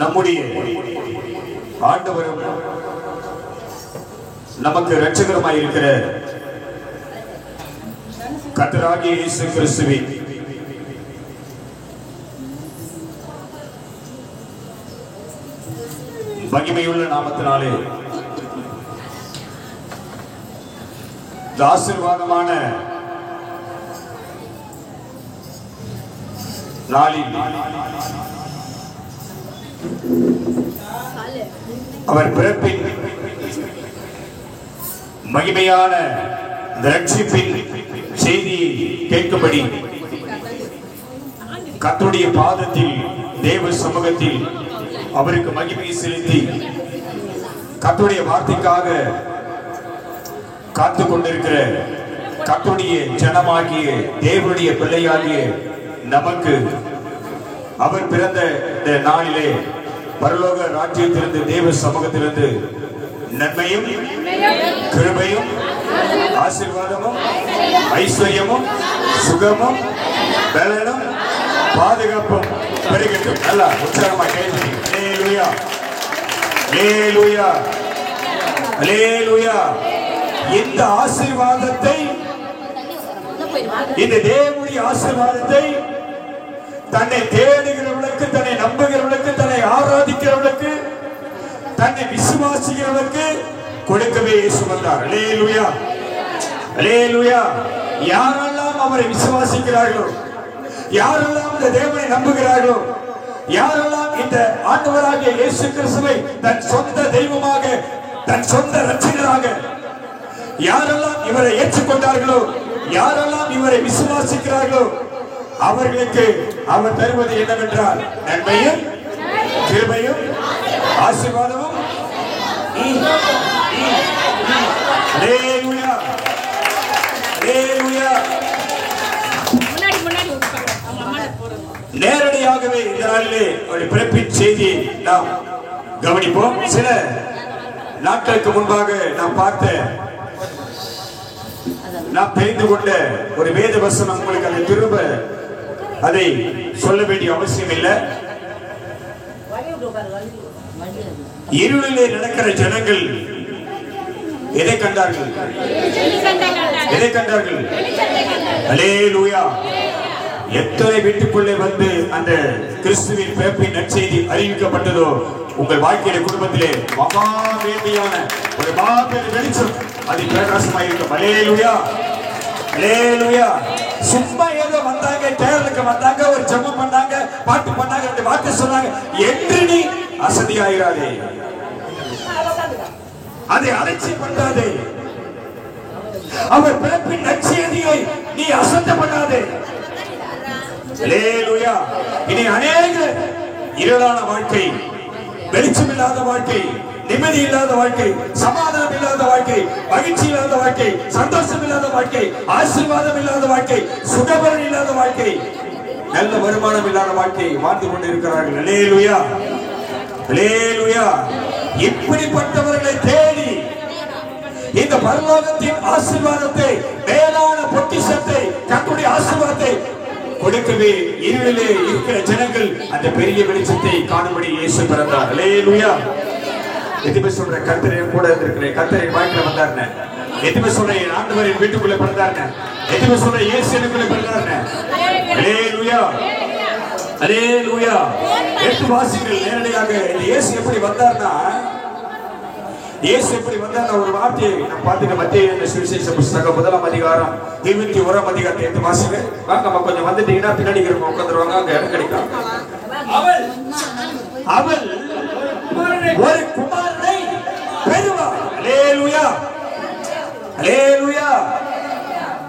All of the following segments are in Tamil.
நம்முடைய ஆண்டவரும் நமக்கு இரட்சகருமாய் இருக்கிற கர்த்தராகிய இயேசு கிறிஸ்துவின் மகிமையுள்ள நாமத்தினாலே ஆசீர்வாதமான நாளில் அவர் பிறப்பின் மகிமையான ரட்சிப்பின் செய்தியை கேட்கும்படி கர்த்தருடைய பாதத்தில் தேவ சமூகத்தில் அவருக்கு மகிமையை செலுத்தி கர்த்தருடைய வார்த்தைக்காக காத்து கொண்டிருக்கிற கர்த்தருடைய ஜனமாகிய தேவனுடைய பிள்ளையாகிய நமக்கு அவர் பிறந்த இந்த நாளிலே பரலோக ராஜ்யத்திலிருந்து தேவ சமூகத்திலிருந்து நன்மையும் கிருபையும் ஆசீர்வாதமும் ஐஸ்வர்யமும் சுகமும் பலனும் பாதுகாப்பும் பெருகட்டும். நல்லா உற்சாகமா கேள்வி. அல்லேலூயா அல்லேலூயா அல்லேலூயா. இந்த ஆசீர்வாதத்தை, இந்த தேவனுடைய ஆசீர்வாதத்தை தன்னை தேடுகிறவர்களுக்கு, தன்னை நம்புகிறவர்களுக்கு, தன்னை ஆராதிக்கிறவர்களுக்கு, தன்னை விசுவாசிக்கிறவர்களுக்கு கொடுக்கவே இயேசு வந்தார். அல்லேலூயா அல்லேலூயா. யாரெல்லாம் அவரை விசுவாசிக்கிறார்களோ, யாரெல்லாம் இந்த தேவனை நம்புகிறார்களோ, யாரெல்லாம் இந்த ஆண்டவராகிய இயேசு கிறிஸ்துவை தன் சொந்த தெய்வமாக, தன் சொந்த இரட்சகராக யாரெல்லாம் இவரை ஏற்றுக்கொண்டார்களோ, யாரெல்லாம் இவரை விசுவாசிக்கிறார்களோ, அவர்களுக்கு அவர் தருவது என்னவென்றால் நன்மையும் கிருபையும் ஆசீர்வாதமும். அல்லேலூயா அல்லேலூயா. நேரடியாகவே இந்த நாளிலே அவருடைய பிறப்பின் செய்தியை நாம் கவனிப்போம். சில நாட்களுக்கு முன்பாக நாம் நாம் தெரிந்து கொண்ட ஒரு வேத வசனம் உங்களுக்கு அதை திரும்ப அதை சொல்ல வேண்டிய அவசியம் இல்லை. இருளிலே நடக்கிற ஜனங்கள் எதை கண்டார்கள்? எதை கண்டார்கள்? அல்லேலூயா. எத்தனை வீட்டுக்குள்ளே வந்து அந்த கிறிஸ்துவின் பிறப்பின் நற்செய்தி அறிவிக்கப்பட்டதோ, உங்கள் வாழ்க்கையில குடும்பத்திலே மகா வேண்டியான ஒரு மாபெரும் வெளிச்சம் அது பிரகாசமாக இருக்கும். அல்லேலூயா அல்லேலூயா. சும்மா ஏதோ வந்தாங்க, தேர்தலுக்கு வந்தாங்க, ஒரு ஜெபம் பண்ணாங்க, பாட்டு பண்ணாங்க, ரெண்டு வார்த்தை சொன்னாங்க என்று நீ அசதியாயிராதே, அதை அலட்சியம் பண்ணாதே. அவர் பிறப்பின் நற்செய்தியை நீ அசத்த பண்ணாதே. அல்லேலூயா. இனி அநேக இருளான வாழ்க்கை, வெளிச்சம் இல்லாத வாழ்க்கை, நிம்மதி இல்லாத வாழ்க்கை, சமாதானம் இல்லாத வாழ்க்கை, மகிழ்ச்சி இல்லாத வாழ்க்கை, சந்தோஷம் இல்லாத வாழ்க்கை, ஆசீர்வாதம் இல்லாத வாழ்க்கை, சுகபலன் இல்லாத வாழ்க்கை, நல்ல வருமானம் இல்லாத வாழ்க்கை வாழ்ந்து கொண்டிருக்கிறார்கள். அல்லேலூயா அல்லேலூயா. இப்படிப்பட்டவர்களை தேடி இந்த பரலோகத்தின் ஆசீர்வாதத்தை, மேலான பொக்கிஷத்தை, கர்த்தருடைய ஆசீர்வாதத்தை கொடுக்கவே இருளிலே இருக்கிற ஜனங்கள் அந்த பெரிய வெளிச்சத்தை காணும்படி இயேசு பிறந்தார். அல்லேலூயா. எதுமே சொல்ற கர்த்தரே கூட இருக்கிறேன், கர்த்தரை வாழ்க்கையில வந்தாருன்னு எதுமே சொல்ற ஆண்டவரின் வீட்டுக்குள்ள பிறந்தாருன்னு எதுமே சொல்ற இயேசு எனக்குள்ள பிறந்தாருன்னு. அல்லேலூயா அல்லேலூயா. எட்டு வாசிகள் நேரடியாக இந்த இயேசு எப்படி வந்தார்னா, இயேசு எப்படி வந்தார்னா ஒரு வார்த்தையை நம்ம பார்த்துக்க. மத்தேயு சுவிசேஷ புத்தகம் 1ஆம் அதிகாரம் 21ஆம் அதிகாரத்தை எடுத்து வாசிங்க. வாங்க, நம்ம கொஞ்சம் வந்துட்டீங்கன்னா பின்னாடி இருக்கிறவங்க உட்காந்துருவாங்க, அங்க இடம் கிடைக்கும். அவள் ஒரு குமாரனை பெறுவாள். அல்லேலூயா அல்லேலூயா.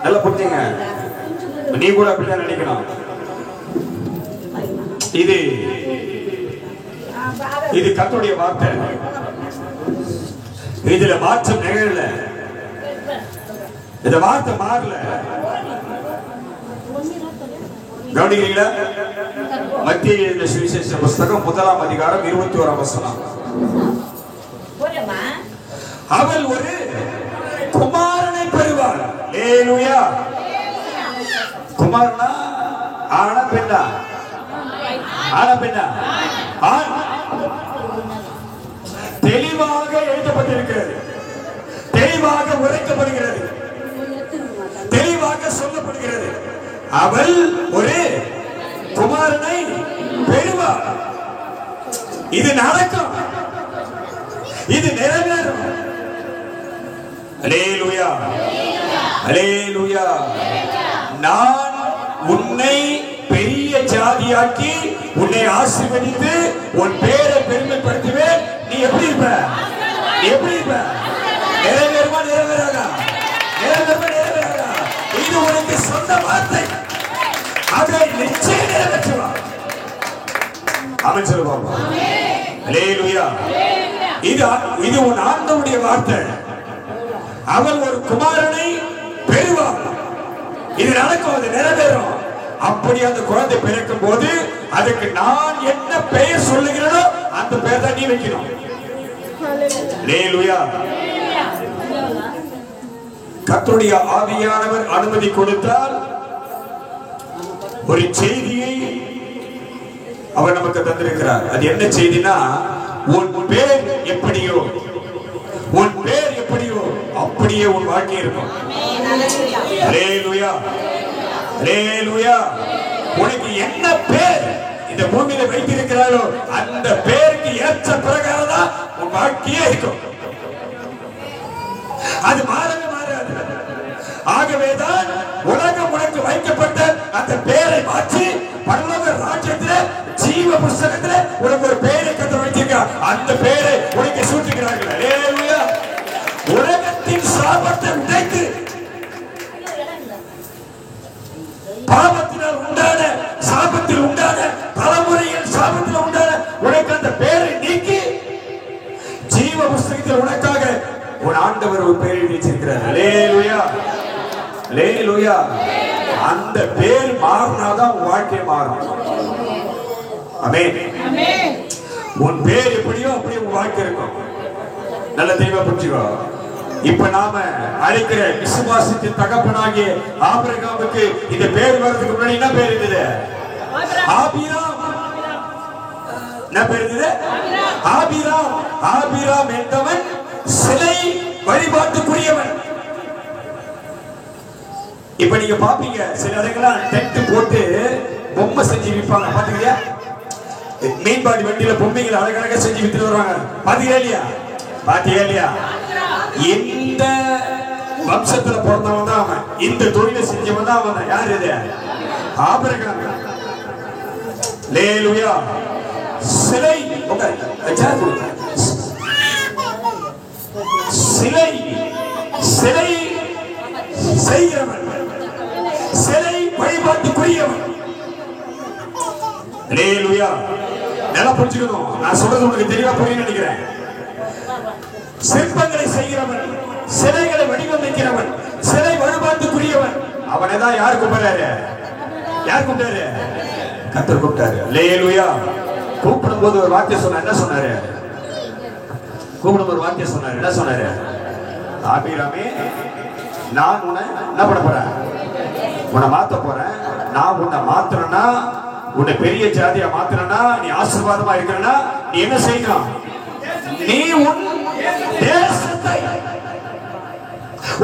நல்லா புரிஞ்சுங்க, நீ கூட அப்படிதான் நினைக்கணும். இது கர்த்தருடைய வார்த்தை. இதுல மாற்றம் நிகழல, இந்த வார்த்தை மாறல. கவனிக்கிறீங்களா? மத்தேயு சுவிசேஷ புத்தகம் 1ஆம் அதிகாரம் 21ஆம் வசனம். அவள் ஒரு குமாரனை பெறுவாள். அல்லேலூயா. குமாரனா ஆனா பெண்ணா? ஆனா பெண்ணா? ஆண். சொல்லப்பட்டிருக்கிறது, தெளிவாக உரைக்கப்படுகிறது, தெளிவாக சொல்லப்படுகிறது. அவள் ஒரு குமாரனை பெறுவாள். இது நடக்கும், இது நிறைவேறும். அல்லேலூயா, அல்லேலூயா. நான் உன்னை பெரிய ஜாதியாக்கி உன்னை ஆசீர்வதித்து உன் பேரை பெருமைப்படுத்துவேன். நீ எப்படி இருப்ப? எப்படி இருப்ப? நிறைவேறுமா நிறைவேறாதா? நிறைவேறுமா நிறைவேறாதா? இது உனக்கு சொந்த வார்த்தை, அதை நிச்சயம் நிறைவேற்றுவார். ஆமென் சொல்லுவோம். அல்லேலூயா. இது உன் ஆண்டவருடைய வார்த்தை. அவள் ஒரு குமாரனை பெறுவாள். இது நடக்கும், அது நிறைவேறும். அப்படி அந்த குழந்தை பிறக்கும் போது அதுக்கு நான் என்ன பெயர் சொல்லுகிறேனோ அந்த பெயர் தான் நீ வைக்கணும். அல்லேலூயா. கர்த்தருடைய ஆவியானவர் அனுமதி கொடுத்தால் ஒரு செய்தியை அவர் நமக்கு தந்திருக்கிறார். அது என்ன செய்தினா, உன் பேர் எப்படியோ, உன் பேர் எப்படியோ அப்படியே உன் வாழ்க்கை இருக்கும். அல்லேலூயா, அல்லேலூயா. உனக்கு என்ன பேர் இந்த பூமியில வைத்திருக்கிறாரோ அந்த பேருக்கு ஏற்ற பிரகாரம் தான் உன் வாழ்க்கையே இருக்கும். அது மாறவே மாறாது. ஆகவேதான் உலகம் உனக்கு வைக்கப்பட்ட அந்த பேரை மாற்றி பரலோக ராஜ்யத்தில் ஜீவ புஸ்தகத்தில் உனக்கு ஒரு பெயரை கர்த்தர் வைத்திருக்கிறார். அந்த பெயரை உனக்கு சூட்டுகிறார்கள். அல்லேலூயா. உலகத்தின் சாபத்தை உடைத்து பாவத்தினால் உண்டான சாபத்தில் உண்டான தலைமுறையில் சாபத்தில் உண்டான உனக்கு அந்த பெயரை நீக்கி ஜீவ புஸ்தகத்தில் உனக்காக உன் ஆண்டவர் ஒரு பெயரை வச்சிருக்கிறார். அல்லேலூயா, அல்லேலூயா. அந்த பேர் மாறினாதான் உன் வாழ்க்கை மாறும். ஆமென். உன் பேர் எப்படியோ அப்படியே உன் வாழ்க்கை இருக்கும். நல்ல தெளிவா புரிஞ்சுக்கோ. இப்ப நாம அழைக்கிற விசுவாசத்தின் தகப்பனாகிய ஆபிரகாமுக்கு இந்த பேர் வர்றதுக்கு முன்னாடி என்ன பேர் இருந்தது? ஆபிராம். என்ன பேர் இருந்தது? ஆபிராம். ஆபிராம் என்பவன் சிலை வழிபாட்டுக்குரியவன். இப்ப நீங்க பாப்பீங்க, சில இடங்கள்லாம் டென்ட் போட்டு பொம்மை செஞ்சு விற்பாங்க. பாத்தீங்களா? மீன்பாடி வண்டியில பொம்மைகளை அழகழகா செஞ்சு வித்துட்டு வருவாங்க. பாத்தீங்களா இல்லையா? பாத்தீங்களா இல்லையா? இந்த வம்சத்துல பிறந்தவன் தான் அவன். இந்த தொழிலை செஞ்சவன் தான் அவன். யார் இது? ஆபிரகாம். அல்லேலூயா. சிலை சிலை சிலை செய்கிறவன், சிலை வழிபாட்டுக்குரியவன். அல்லேலூயா. நல்லா புரிஞ்சுக்கணும். நான் சொல்றது உங்களுக்கு தெளிவா புரியும் நினைக்கிறேன். சிற்பங்களை செய்கிறவன், சிலைகளை வடிவமைக்கிறவன், சிலை வழிபாட்டுக்குரியவன். அவனை தான் யார் கூப்பிடுறாரு? யார் கூப்பிட்டாரு? கர்த்தர் கூப்பிட்டாரு. அல்லேலூயா. கூப்பிடும் போது ஒரு வார்த்தை சொன்னார். என்ன சொன்னாரு? கூப்பிடும் ஒரு வார்த்தை சொன்னார். என்ன சொன்னாரு? ஆபிராமே, நான் உன்னை என்ன பண்ண போறேன்? உன்னை மாத்த போறேன். நான் உன்னை மாத்துறேன்னா, உன்னை பெரிய ஜாதியா மாத்துறேன்னா, நீ ஆசீர்வாதமா இருக்கிறன்னா நீ என்ன செய்யணும்? நீ உன் தேசத்தை,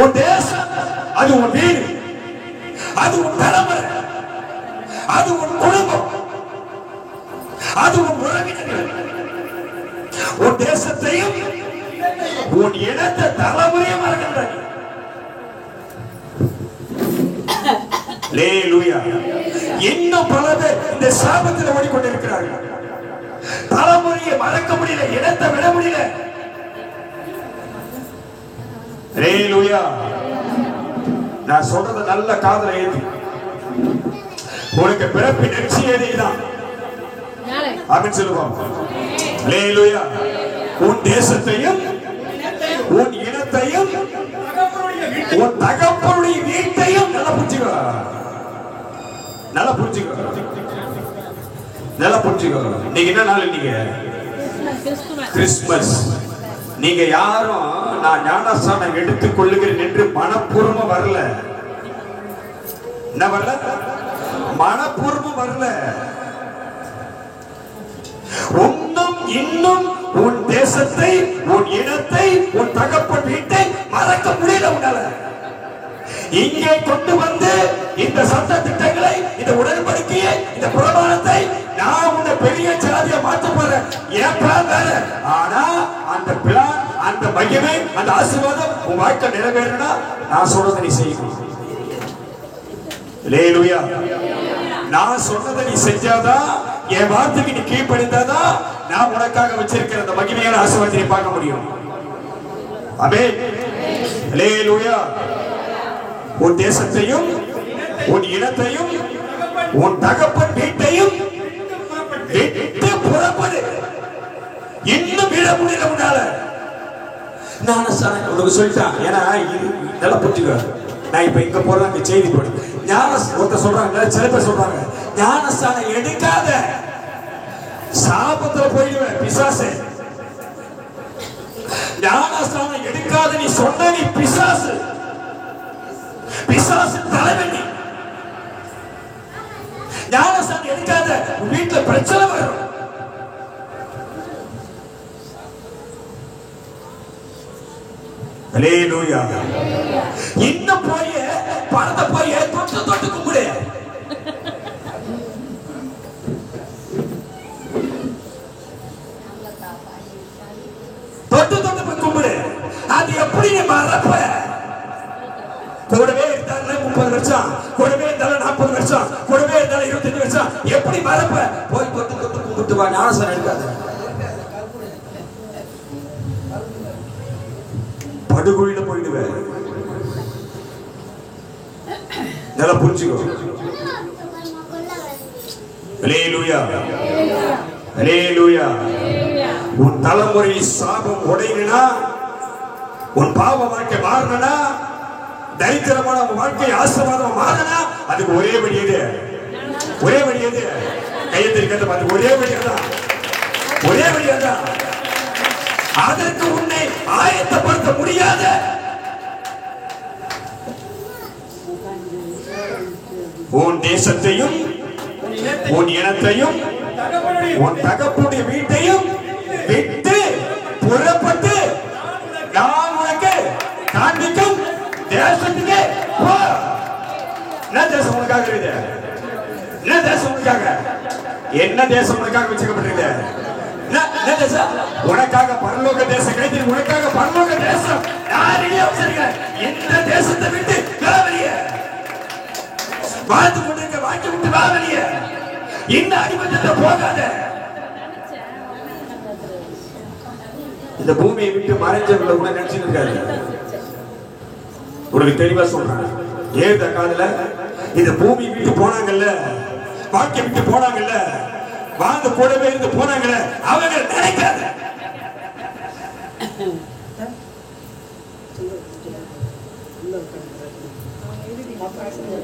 உன் தேசம், அது உன் வீடு, அது உன் தலைமுறை, அது உன் குடும்பம், அது உன் உறவினர்கள், உன் தேசத்தையும் உன் இனத்தை தலைமுறையும் மறக்கின்றாய். அல்லேலூயா. இன்னும் பல பேர் இந்த சாபத்தில் ஓடிக்கொண்டிருக்கிறார்கள். தலைமுறையை மறக்க முடியல, இனத்தை விட முடியல. அல்லேலூயா. நான் சொல்றது நல்ல காதுல ஏத்தி. உனக்கு பிறப்பின் நிச்சயத்தை தான். ஆமென் சொல்லுவோம். அல்லேலூயா. உன் தேசத்தையும் உன் இனத்தையும் உன் தகப்பனுடைய வீட்டையும் நல்லா புரிஞ்சுக்கோ. நல்லா புரிஞ்சுக்கோ. நல்லா புரிஞ்சுக்கோ. நீங்க என்ன நாள்? நீங்க கிறிஸ்துமஸ். நீங்க யாரும் நான் ஞானஸ்நானம் எடுத்துக் கொள்ளுகிறேன் என்று மனப்பூர்வமா வரல. என்ன வரல? மனப்பூர்வம் வரல. இன்னும் உன் தேசத்தை, உன் இனத்தை, உன் தகப்பன் வீட்டை மறக்க முடியல உன்னால. இங்கே கொண்டு வந்து இந்த சட்ட திட்டங்களை, இந்த உடன்படிக்கையை, இந்த பிரமாணத்தை நான் உன்னை பெரிய ஜாதியா மாற்ற போறேன். என் பிளான் வேற. ஆனா அந்த பிளான், அந்த மகிமை, அந்த ஆசீர்வாதம் உன் வாழ்க்கை நிறைவேறனா நான் சொல்றதை நீ செய்யணும். அல்லேலூயா. நான் சொன்னதை நீ செஞ்சாதான், என் வார்த்தைக்கு நீ கீழ்ப்படிந்தாதான் நான் உனக்காக வச்சிருக்கிற அந்த மகிமையான ஆசீர்வாதத்தை பார்க்க முடியும். ஆமென். அல்லேலூயா. உன் தேசத்தையும், உன் இனத்தையும், உன் தகப்பன் வீட்டையும் விட்டு புறப்படு. இன்னும் விட முடியல உன்னால. நான் உனக்கு சொல்லிட்டேன். ஏன்னா நல்லா புரிஞ்சுக்க. நான் இப்ப இங்க போறேன், செய்தி போடு. ஒருத்த சொல்றாங்க, சில பேர் சொல்றாங்க, ஞானஸ்தானம் எடுக்காத, சாபத்துல போயிடுவேன் பிசாசு. ஞானஸ்தானம் எடுக்காத நீ சொன்ன, நீ பிசாசு, பிசாசு தலைவன். ஞானஸ்தானம் எடுக்காத, வீட்டுல பிரச்சனை வரும். அல்லேலூயா. இன்னும் போய் பணத்தை போய் தொட்டு தொட்டு கும்பிடு. தொட்டு தொட்டு போய் கும்பிடு. அது எப்படி நீ மறப்ப? கூடவே இருந்தாலும் 30 வருஷம், கூடவே இருந்தாலும் 40 வருஷம், கூடவே இருந்தாலும் 25 வருஷம், எப்படி மறப்ப? போய் தொட்டு தொட்டு கும்பிட்டு வா. ஞானஸ்தானம் எடுக்காத. படுகொழில போயிடுவேன். நல்லா புரிஞ்சுக்கோ. அல்லேலூயா. அல்லேலூயா. உன் தலைமுறை சாபம் உடையனா, உன் பாவ வாழ்க்கை மாறனா, தரித்திரமான வாழ்க்கை ஆசீர்வாதம் மாறனா, அதுக்கு ஒரே வழி எது? ஒரே வழி எது? கையை தெரிவிக்காத பார்த்து, ஒரே வழியாதான், ஒரே வழியாதான். அதற்கு உன்னை ஆயத்தப்படுத்த முடியாத, உன் தேசத்தையும், உன் இனத்தையும், உன் தகப்பனுடைய வீட்டையும் விட்டு புறப்பட்டு நான் உனக்கு காண்பிக்கும் தேசத்துக்கு போ. என்ன தேசம் உனக்காக இருக்குது? என்ன தேசம் உனக்காக? என்ன தேசம் உனக்காக வச்சுக்கப்பட்டிருக்கு? உனக்காக பரலோக தேசம் கிடைத்து, உனக்காக பரலோக தேசம் இந்த தேசத்தை விட்டு வெளிய வாழ்ந்து கொண்டிருக்க, வாழ்க்கை விட்டு வெளிய. இந்த அடிமட்டத்தை போகாத. இந்த பூமியை விட்டு மறைஞ்சவர்களை கூட நினைச்சு இருக்காது. உனக்கு தெளிவா சொல்றாங்க. ஏத காலத்துல இந்த பூமி விட்டு போனாங்கல்ல, வாழ்க்கை விட்டு போனாங்கல்ல, வாழ்ந்து கூடவே இருந்து போனாங்கல்ல, அவங்க நினைக்காத.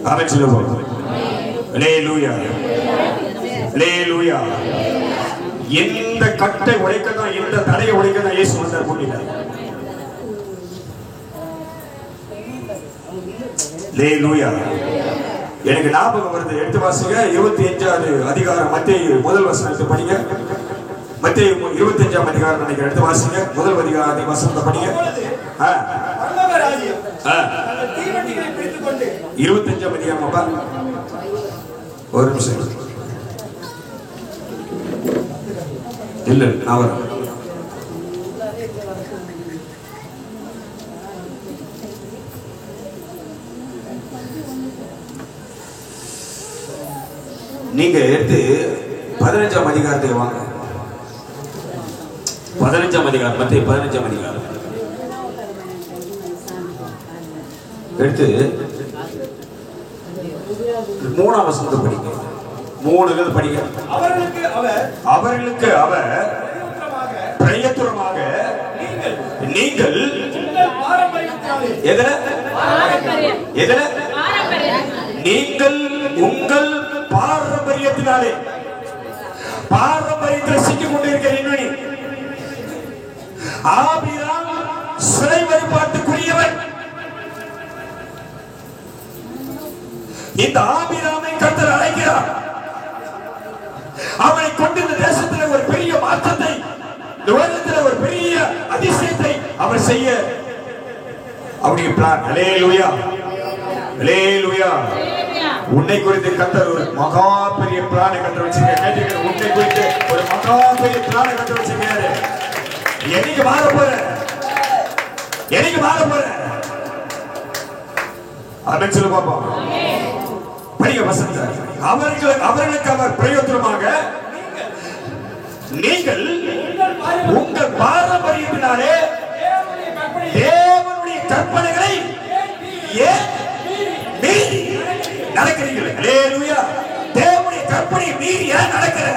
ஆமென் சொல்லுவோம். அல்லேலூயா. அல்லேலூயா. இந்த கட்டை உடைக்கதான், இந்த தடையை உடைக்கதான் இயேசு வந்தார் பூமியில. அல்லேலூயா. எனக்கு ஞாபகம் வருது. எடுத்து வாசிங்க. 25வது அதிகாரம், மத்தேயு முதல் வசனத்தை படிங்க. மத்தேயு 25ஆம் அதிகாரம் நினைக்கிறேன். எடுத்து வாசிங்க. முதல் அதிகார வசனத்தை படிங்க. 25ஆம் அதிகாரம். ஒரு நிமிஷம் இல்ல, நான் வரேன். நீங்க எடுத்து 15ஆம் அதிகாரத்துக்கு வாங்க. 15ஆம் அதிகாரம், மத்திய 15ஆம் அதிகாரம் எடுத்து 3ஆம் வசனத்தை படிங்க. 3 படிங்க. அவர்களுக்கு அவர் பிரயத்துரமாக நீங்கள் நீங்கள் உங்கள் பாரம்பரியத்தினாலே, பாரம்பரியத்தை சிக்கிக் கொண்டிருக்கிறீர்கள். ஆபிரகாம் சிலை வழிபாட்டுக்குரியவன். இந்த ஆபிரகாமை கர்த்தர் அழைக்கிறார். அவனை கொண்டு இந்த தேசத்தில் ஒரு பெரிய மாற்றத்தை உலகத்தில் ஒரு பெரிய அதிசயத்தை அவர் செய்ய அவருடைய பிளான். ஹல்லேலூயா, ஹல்லேலூயா. உன்னை குறித்து கர்த்தர் ஒரு மகா பெரிய பிளானை கண்டு வச்சிருக்காரு. உன்னை குறித்து ஒரு மகா பெரிய பிளானை கண்டு வச்சிருக்காரு. என்னைக்கு மாற போற, என்னைக்கு மாற போற அப்படின்னு சொல்லி பார்ப்போம். படிக்க வசந்த அவர்களுக்கு அவர் பிரயோஜனமாக நீங்கள் உங்கள் பாரம்பரியத்தினாலே தேவனுடைய கற்பனைகளை ஏன் மீறி நடக்கிறீர்கள்? ஹல்லேலூயா. தேவனுடைய கற்பனை மீறி ஏன் நடக்கிற?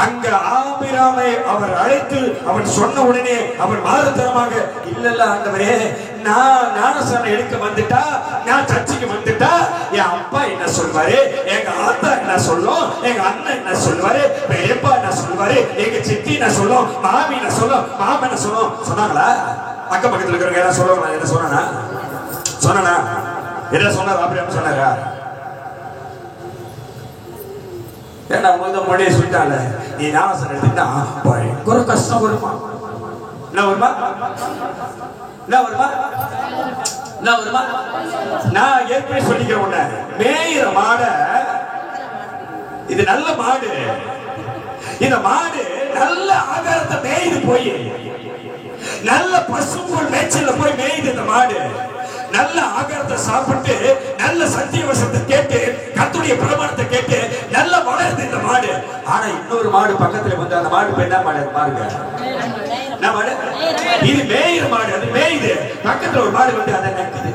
அங்க ஆபிரகாமை அவர் அழைத்து அவன் சொன்ன உடனே அவன் மாறுதரமாக இல்ல ஆண்டவரே, நான் ஞானஸ்நானம் எடுக்க வந்துட்டா, நான் சர்ச்சைக்கு வந்துட்டா என் அப்பா என்ன சொல்வாரு, எங்க ஆத்தா என்ன சொல்லும், எங்க அண்ணன் என்ன சொல்வாரு, பெரியப்பா என்ன சொல்வாரு, எங்க சித்தி என்ன சொல்லும், மாமி என்ன சொல்லும், மாமா என்ன சொல்லும் சொன்னாங்களா? அக்கம் பக்கத்துல இருக்கிறவங்க என்ன சொல்லுவாங்க? என்ன சொன்னா சொன்னா என்ன சொன்னார்? ஆபிரகாம் சொன்னாரா? ஏன்னா உங்களுக்கு முன்னாடியே சொல்லிட்டாங்க, நீ ஞானஸ்நானம் எடுத்துட்டா பயங்கர கஷ்டம் வருமா? என்ன வருமா? என்ன வருமா? என்ன வருமா? நான் ஏற்கனவே சொல்லிக்கிறேன் உன்ன, மேயிற மாட, இது நல்ல மாடு, இந்த மாடு நல்ல ஆகாரத்தை மேய்து போய் நல்ல பசும்புல் மேய்ச்சல்ல போய் மேய்து இந்த மாடு நல்ல ஆகாரத்தை சாப்பிட்டு நல்ல சத்திய வசனத்தை கேட்டு கர்த்தருடைய பிரமாணத்தை கேட்டு நல்ல வளருது இந்த மாடு. ஆனா இன்னொரு மாடு பக்கத்துல வந்து அந்த மாடு என்ன மாடு பாருங்க, என்ன மாடு? இது மேயிற மாடு, அது மேயுது. பக்கத்துல ஒரு மாடு வந்து அதை நக்குது.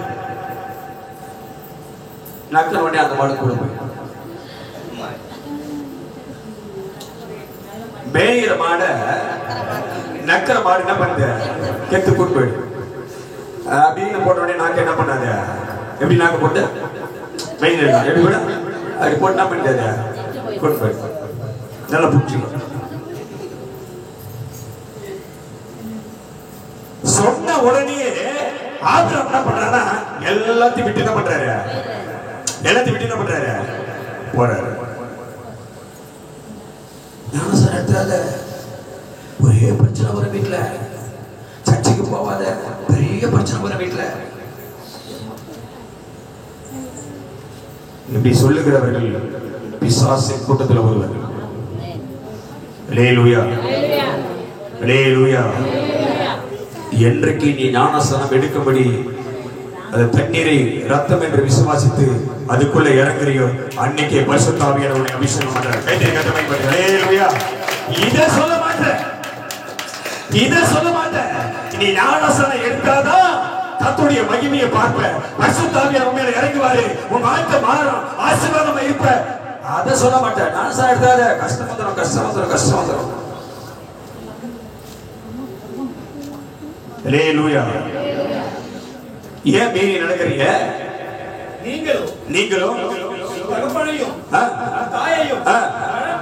நக்கிற உடனே அந்த மாடு கூட போய் மேயிற மாட நக்கிற மாடு என்ன பண்ணுது? கெத்து கூட்டு போயிடு. அப்படின்னு போட்ட உடனே நாக்கு என்ன பண்ணாது? எப்படி நாக்கு போட்டு மெயின் எப்படி கூட அப்படி போட்டு என்ன பண்ணிட்டாரு? கூட்டு போயிடு. நல்லா புடிச்சுக்கோ. சொன்ன உடனே ஆபிரகாம் என்ன பண்றாருன்னா எல்லாத்தையும் விட்டு என்ன பண்றாரு? எல்லாத்தையும் விட்டு என்ன பண்றாரு? போறாரு. ஞானஸ்நானம் எடுத்தாத, ஒரே பிரச்சனை வர வீட்டுல, சர்ச்சைக்கு போவாத, பெரிய பிரச்சனை வர வீட்டுல. இப்படி சொல்லுகிறவர்கள் பிசாசின் கூட்டத்தில் ஒருவர். ஹல்லேலூயா, ஹல்லேலூயா. என்றைக்கு நீ ஞானஸ்நானம் எடுக்கும்படி அது தண்ணீரை ரத்தம் என்று விசுவாசித்து அதுக்குள்ள இறங்குறியோ அன்னைக்கே பரிசுத்த ஆவியானவரை அபிஷேகம் பண்றார். ஹல்லேலூயா. இத சொல்ல மாட்டேன், இத சொல்ல மாட்டேன். நீ ஞானஸ்நானம் எடுத்தாதான் கர்த்தருடைய மகிமையை பார்ப்ப, பரிசுத்த ஆவியானவர் மேல இறங்குவாரு, உன் வாழ்க்கை மாறும், ஆசீர்வாதமா இருப்ப. அத சொல்ல மாட்டேன். ஞானஸ்நானம் எடுத்தாத கஷ்டம் வந்துடும், கஷ்டம் வந்துடும், கஷ்டம் வந்துடும். ஹல்லேலூயா. ஏன் மீறி நடக்கிறீங்க? நீங்களும் தகப்பனையும் தாயையும்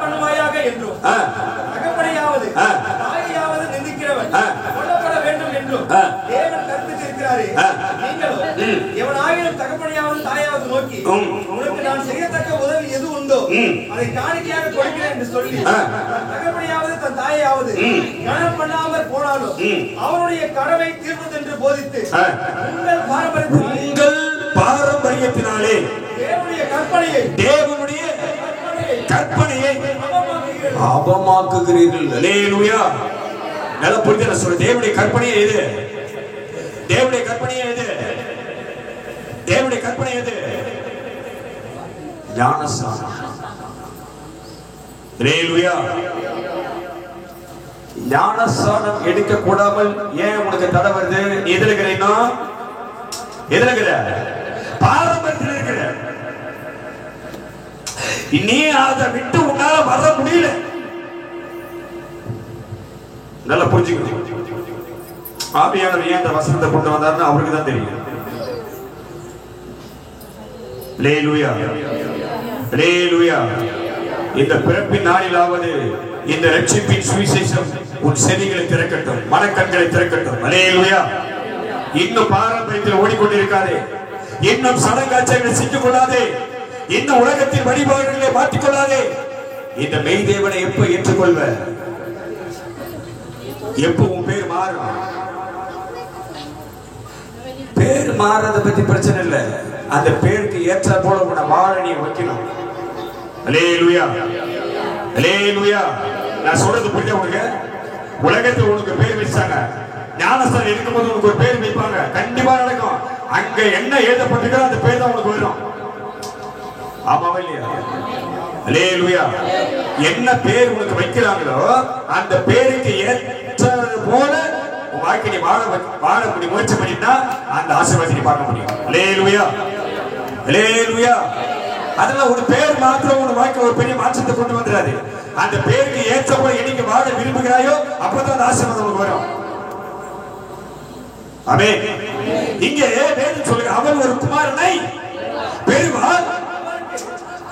பண்ணுவாயாக என்றும் தகப்பனையாவது தாயையாவது நிந்திக்கிறவன் கொல்லப்பட வேண்டும் என்றும் தேவன் கற்பித்திருக்கிறாரே. நீங்களும் எவனாயிரம் தகப்பனையாவது தாயாவது நோக்கி உனக்கு நான் செய்யத்தக்க உதவி எது உண்டோ அதை காணிக்கையாக கொடுக்கிறேன் என்று சொல்லி தகப்பனையாவது தன் தாயையாவது கனம் பண்ணாமல் போனாலும் அவனுடைய கடமை தீர்வது என்று போதித்து உங்கள் பாரம்பரியத்தினாலே தேவனுடைய கற்பனையை அவமாக்குகிறீர்கள். ஹல்லேலூயா. நல்ல புரிதல சொல்ற. தேவனுடைய கற்பனையே எது? தேவனுடைய கற்பனையே எது? தேவனுடைய கற்பனை எது? ஞானஸ்நானம். ஹல்லேலூயா. ஞானஸ்நானம் எடுக்க கூடாமல் ஏன் உனக்கு தடை வருது? நீ எதுல இருக்கிறீன்னா? எதுல இருக்கிற? பாரம்பரியத்தில் இருக்கிற. நீ அதை விட்டு உன்னால வர முடியல. நல்லா புரிஞ்சுக்கணும். ஆவியானவர் ஏன் அந்த வசனத்தை கொண்டு வந்தாருன்னு அவருக்கு தான் தெரியும். ஹல்லேலூயா, ஹல்லேலூயா. இந்த பிறப்பின் நாளிலாவது இந்த ரட்சிப்பின் சுவிசேஷம் உன் செவிகளை திறக்கட்டும், மனக்கண்களை திறக்கட்டும். ஹல்லேலூயா. இன்னும் பாரம்பரியத்தில் ஓடிக்கொண்டிருக்காதே, இன்னும் சடங்காச்சாரங்களை செஞ்சு கொள்ளாதே, இன்னும் உலகத்தின் வழிபாடுகளை மாற்றிக்கொள்ளாதே. இந்த மெய் தேவனை எப்ப ஏற்றுக்கொள்வ? எப்ப உன் பேர் மாறும்? பேர் மாறத பத்தி பிரச்சனை இல்ல, அந்த பேருக்கு ஏற்ற போல உன்னை வாழ நீ வைக்கணும். அல்லேலூயா, அல்லேலூயா. நான் சொல்றது புரியுதா உங்களுக்கு? உலகத்தில் உனக்கு பேர் வச்சாங்க, ஞானஸ்தானம் இருக்கும்போது உனக்கு ஒரு பேர் வைப்பாங்க, கண்டிப்பா நடக்கும். அங்க என்ன எழுதப்பட்டிருக்கோ அந்த பேர் தான் உனக்கு வரும். ஆமாவா இல்லையா? அல்லேலூயா. என்ன பேர் உனக்கு வைக்கிறாங்களோ அந்த பேருக்கு ஏற்றது போல உன் வாழ்க்கை நீ வாழ முடியும். முயற்சி பண்ணினா அந்த ஆசீர்வாதத்தை நீ பார்க்க முடியும். அல்லேலூயா, அல்லேலூயா. அதெல்லாம் ஒரு பேர் மாத்திரம் உன் வாழ்க்கை ஒரு பெரிய மாற்றத்தை கொண்டு வந்துடாது. அந்த பேருக்கு ஏற்ற போல என்னைக்கு வாழ விரும்புகிறாயோ அப்பதான் அந்த ஆசீர்வாதம் உனக்கு வரும். ஆமென். இங்கே வேதம் சொல்லுங்க, அவன் ஒரு குமாரனை பெறுவார்,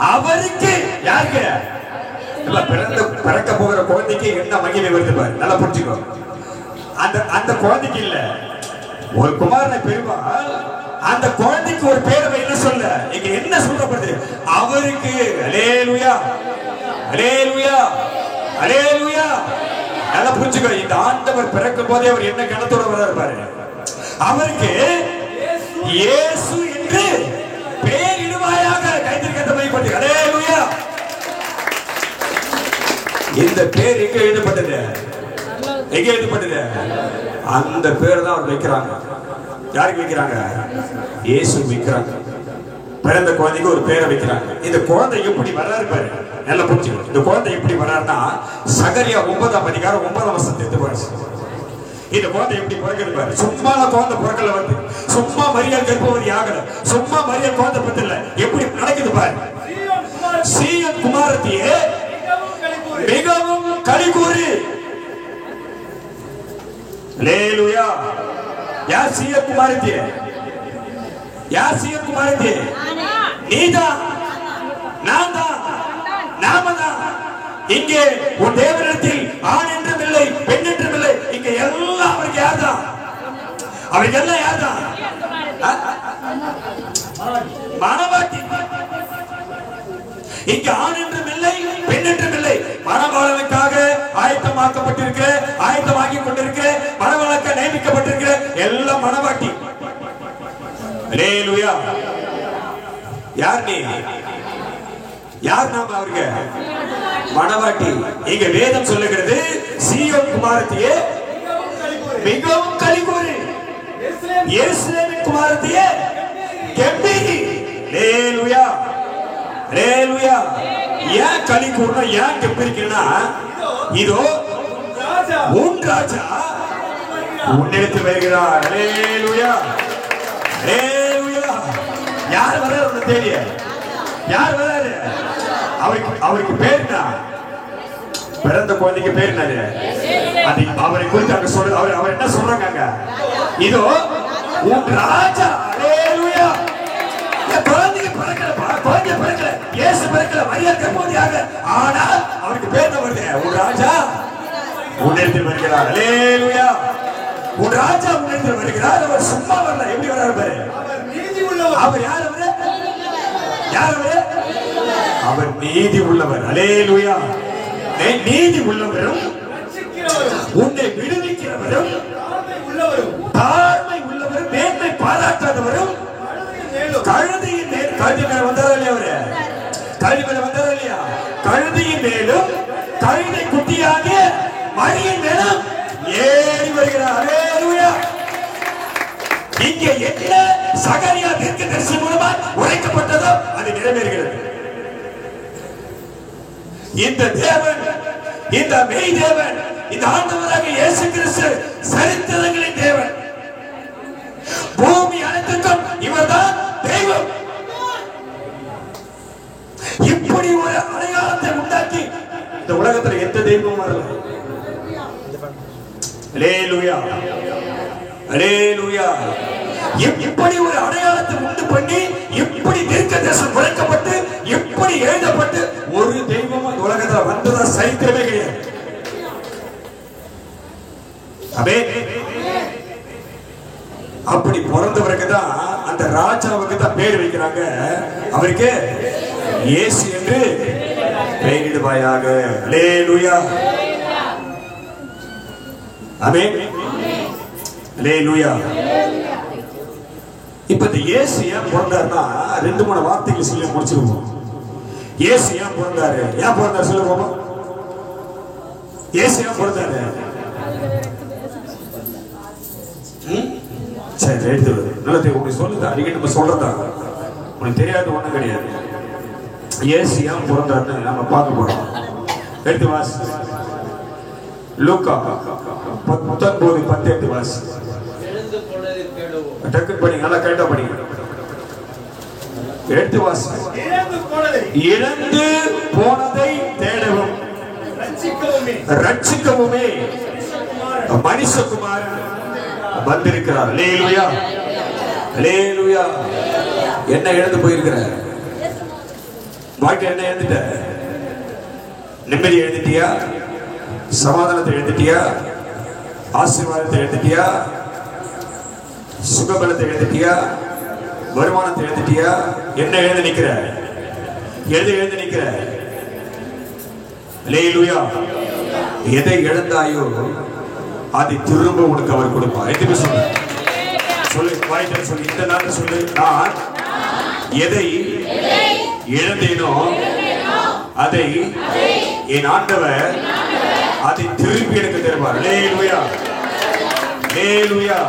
அவருக்கு யாருக்கு? பிறக்க போகிற குழந்தைக்கு என்ன மகிமை வருது பாரு, நல்லா புரிஞ்சுக்கோ. அந்த குழந்தைக்கு இல்ல, ஒரு குமாரனை பெறுவார், அந்த குழந்தைக்கு ஒரு பேரை என்ன சொல்ல, இங்க என்ன சொல்லப்படுது? அவருக்கு. அல்லேலூயா, அல்லேலூயா, அல்லேலூயா. நல்லா புரிஞ்சுக்கோ. இந்த ஆண்டவர் பிறக்கும் போதே அவர் என்ன கணத்தோட வர்றாரு பாரு. அவருக்கு இயேசு என்று பேர் இடுவாயாக. கைதிற்கத்தமைப்பட்டு அல்லேலூயா. இந்த பேர் எங்க எழுதப்பட்டது? எங்க எழுதப்பட்டது? அந்த பேர் தான் அவர் வைக்கிறாங்க. யாருக்கு வைக்கிறாங்க? இயேசு வைக்கிறாங்க. பிறந்த குழந்தைக்கு ஒரு பேரை வைக்கிறாங்க. இந்த குழந்தை எப்படி வர்றாரு பாரு, நல்லா புரிஞ்சுக்கோ. இந்த குழந்தை எப்படி வர்றாருன்னா சகரியா 9ஆம் அதிகாரம் 9ஆம் வசனத்தை இந்த குழந்தை எப்படி பிறக்கிறது பாரு. சும்மா குழந்தை பிறக்கல, வந்து சும்மா மரியாதை கர்ப்பவதி ஆகல, சும்மா மரியாதை குழந்தை பத்தல, எப்படி நடக்குது பாரு. சீயோன் குமாரத்தியே மிகவும் களிகூறு. அல்லேலூயா. யார் சீயோன் குமாரத்தியே? யார் சீயோன் குமாரத்தியே? நீதான், நான் தான், நாம தான். இங்கே உன் தேவனிடத்தில் ஆண் என்றும் இல்லை, பெண் என்றும் இல்லை. இங்க எல்லாம் அவருக்கு யார் தான்? அவருக்கு எல்லாம் யார் தான்? மணவாட்டி. இங்க ஆண் என்றும் இல்லை, பெண் என்றும் இல்லை. மணவாளனுக்காக ஆயத்தமாக்கப்பட்டிருக்கிற, ஆயத்தமாக்கி கொண்டிருக்கிற, மணவாளனுக்கு நியமிக்கப்பட்டிருக்கிற எல்லாம் மணவாட்டி. அல்லேலூயா. யார் நீ? யார் நாம? அவருக்கு மணவாட்டி. இங்க வேதம் சொல்லுகிறது, சீயோன் குமாரத்தியே மிகவும் களிகூறு, எருசலேமின் குமாரத்தியே கெம்பீரி. அல்லேலூயா, அல்லேலூயா. ஏன் களிகூறுனா, ஏன் கெம்பீரிக்கனா? இதோ உன் ராஜா உன்னிடத்தில் வருகிறார். அல்லேலூயா, அல்லேலூயா. யார் வர்றாரு உன்னை தேடிய? யார் வர்றாரு? அவருக்கு பேர் என்ன? பிறந்த குழந்தைக்கு பேர் என்னது? அது அவரை குறித்து அங்க சொல்ற. அவர் என்ன சொல்றாங்க? இதோ உன் ராஜா. அல்லேலூயா. குழந்தைக்கு பிறக்கலப்பா, குழந்தை பிறக்கல, இயேசு பிறக்கல, மரியாதை கர்ப்பவதியாக. ஆனால் அவருக்கு பேர் என்ன வருது? உன் ராஜா உன்னிடத்தில் வருகிறார். அல்லேலூயா. உன் ராஜா உன்னிடத்தில் வருகிறார். அவர் சும்மா வரல, எப்படி வர்றாரு பாரு. அவர் யார்? அவரு யார்? அவரு அவர் நீதி உள்ளவர். அல்லேலூயா. நீதி உள்ளவரும் உன்னை விடுவிக்கிறவரும் தாழ்மை உள்ளவரும் மேன்மை பாராட்டாதவரும் கழுதையின் மேல், கழுதை மேல வந்தாரா இல்லையா? அவரு கழுதை மேல வந்தாரா இல்லையா? கழுதையின் மேலும் கழுதை குட்டியாகிய மரியின் மேலும் ஏறி வருகிறார். அல்லேலூயா. இங்கே என்ன சகரியா தீர்க்கதரிசி மூலமா உரைக்கப்பட்டதோ அது நிறைவேறுகிறது. இந்த தேவன், இந்த மெய் தேவன், இந்த ஆண்டவராக இயேசு கிறிஸ்து சரித்திரங்களின் தேவன். பூமி அனைத்துக்கும் இவர்தான் தெய்வம். இப்படி ஒரு அடையாளத்தை உண்டாக்கி இந்த உலகத்தில் எந்த தெய்வமும் வரல. அல்லேலூயா, அல்லேலூயா. இப்படி ஒரு அடையாளத்தை உண்டு பண்ணி, இப்படி தீர்க்கதரிசனம் உரைக்கப்பட்டு, இப்படி எழுதப்பட்டு ஒரு தெய்வம் அந்த உலகத்துல வந்ததா சரித்திரமே கிடையாது. அப்படி பிறந்தவருக்கு தான், அந்த ராஜாவுக்கு தான் பேர் வைக்கிறாங்க. அவருக்கு இயேசு என்று பெயரிடுவாயாக. அல்லேலூயா. ஆமென். அல்லேலூயா. இப்ப இந்த இயேசு ஏன் பிறந்தாருன்னா 2-3 வார்த்தைகள் சொல்லி முடிச்சிருவோம். இயேசு ஏன் பிறந்தாரு? ஏன் பிறந்தாரு சொல்லுவோமா? இயேசு ஏன் பிறந்தாரு? சரி, எடுத்து நல்லது உங்களுக்கு சொல்லுங்க. அடிக்கடி நம்ம சொல்றதா உனக்கு தெரியாது ஒண்ணும் கிடையாது. இயேசு ஏன் பிறந்தாருன்னு நம்ம பார்க்க போறோம். எடுத்து வாசி. லூக்கா 19:10 எடுத்து வாசி. டக்கு படிங்க, நல்லா கேட்டா படிங்க. எடுத்து வாசி. இழந்து போனதை தேடவும் ரட்சிக்கவுமே மனுஷகுமாரன் வந்திருக்கிறார். அல்லேலூயா. அல்லேலூயா. என்ன இழந்து போயிருக்கிற வாழ்க்கை? என்ன இழந்துட்ட? நிம்மதி எழுதிட்டியா? சமாதானத்தை எழுதிட்டியா? ஆசீர்வாதத்தை எழுதிட்டியா? சுகபலத்தை எழுதிட்டியா? வருமானத்தை எழுதிட்டியா? என்ன எழுதி நிக்கிற? எழுதி நிக்கிற? அல்லேலூயா. எதை இழந்தாயோ அதை திரும்ப உனக்கு அவர் கொடுப்பார். எதுவுமே சொல்லு, சொல்லு, வாய்ட்டு சொல்லு. இந்த நாள் சொல்லு, நான் எதை இழந்தேனோ அதை என் ஆண்டவர் அதை திருப்பி எனக்கு தருவார். அல்லேலூயா. அல்லேலூயா.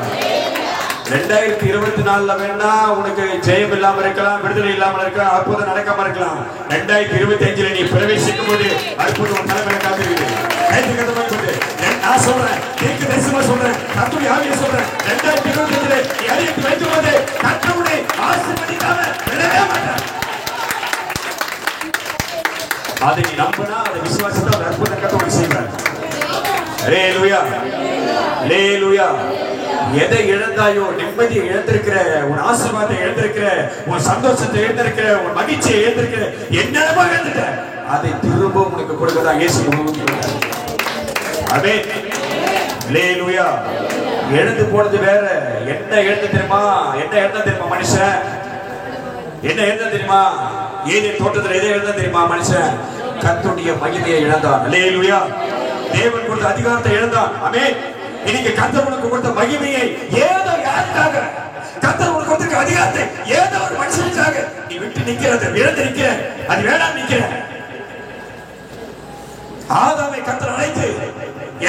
2024 வேணா உனக்கு ஜெயம் இல்லாம இருக்கலாம், விடுதலை இல்லாம இருக்கலாம், அற்புதம் நடக்காம இருக்கலாம். 2025 நீ பிரவேசிக்கும் போது அற்புதம் தலைமையில காத்திருக்குது. நான் சொல்றேன், நீங்க தேசமா சொல்றேன், கர்த்தருடைய ஆவியை சொல்றேன். 2025 நீ அடியெடுத்து வைக்கும் போது கர்த்தருடைய ஆசீர்வதிக்காம விடவே மாட்டார். அதை நீ நம்பினா, அதை விசுவாசித்தா அந்த அற்புதம் கர்த்தர் செய்வார். அல்லேலூயா. அல்லேலூயா. எதை இழந்தாயோ, நிம்மதியை இழந்திருக்கிற, உன் ஆசீர்வாதத்தை இழந்திருக்கிற, உன் சந்தோஷத்தை இழந்திருக்கிற, உன் மகிழ்ச்சியை இழந்திருக்கிற, என்னென்னமோ இழந்துட்ட, அதை திரும்ப உனக்கு கொடுக்கதான் இயேசு. ஆமென். அல்லேலூயா. எழுந்து போனது வேற. என்ன எழுந்து தெரியுமா? என்ன எழுந்த தெரியுமா மனுஷன்? என்ன எழுந்த தெரியுமா? ஏதேன் தோட்டத்தில் எதை எழுந்த தெரியுமா மனுஷன்? கர்த்தருடைய மகிமையை இழந்தான். அல்லேலூயா. தேவன் கொடுத்த அதிகாரத்தை இழந்தான். ஆமென். இன்னைக்கு கர்த்தர் உனக்கு கொடுத்த மகிமையை ஏதோ யாருக்காக, கர்த்தர் உனக்கு கொடுத்த அதிகாரத்தை ஏதோ ஒரு மனுஷனுக்காக நீ விட்டு நிக்கிறது, இழந்து நிக்கிற, அது வேணாம் நிக்கிற. ஆதாமை கர்த்தர் அழைத்து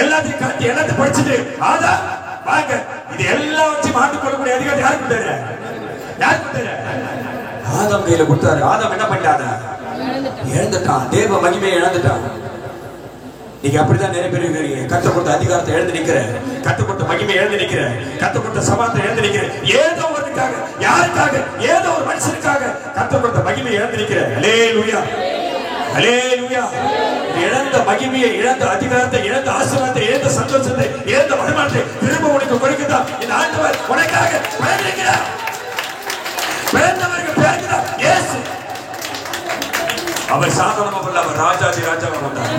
எல்லாத்தையும் காட்டி எல்லாத்தையும் படிச்சுட்டு, ஆதா வாங்க, இது எல்லாம் வச்சு மாண்டு கொள்ளக்கூடிய அதிகாரத்தை யாருக்கு கொடுத்தாரு? யாருக்கு கொடுத்தாரு? ஆதாம் கையில கொடுத்தாரு. ஆதாம் என்ன பண்ணிட்டாங்க? இழந்துட்டான். தேவ மகிமையை இழந்துட்டான். நீங்க அப்படிதான் நிறைய பேர் இருக்கீங்க. கர்த்தர் கொடுத்த அதிகாரத்தை எழுந்து நிக்கிற, கர்த்தர் கொடுத்த மகிமையை எழுந்து நிக்கிற, கர்த்தர் கொடுத்த சமாதானத்தை எழுந்து நிக்கிற, ஏதோ ஒருக்காக, யாருக்காக, ஏதோ ஒரு மனுஷனுக்காக கர்த்தர் கொடுத்த மகிமையை எழுந்து நிக்கிற. அல்லேலூயா. அல்லேலூயா. இழந்த மகிமையை, இழந்த அதிகாரத்தை, இழந்த ஆசீர்வாதத்தை, இழந்த சந்தோஷத்தை, இழந்த வருமானத்தை திரும்ப உனக்கு கொடுக்கதான் இந்த ஆண்டவர் உனக்காக பிறந்திருக்கிறார். பிறந்தவருக்கு பிறகுதான் இயேசு. அவர் சாதாரணமாக அல்ல, அவர் ராஜாதி ராஜாவாக வந்தார்.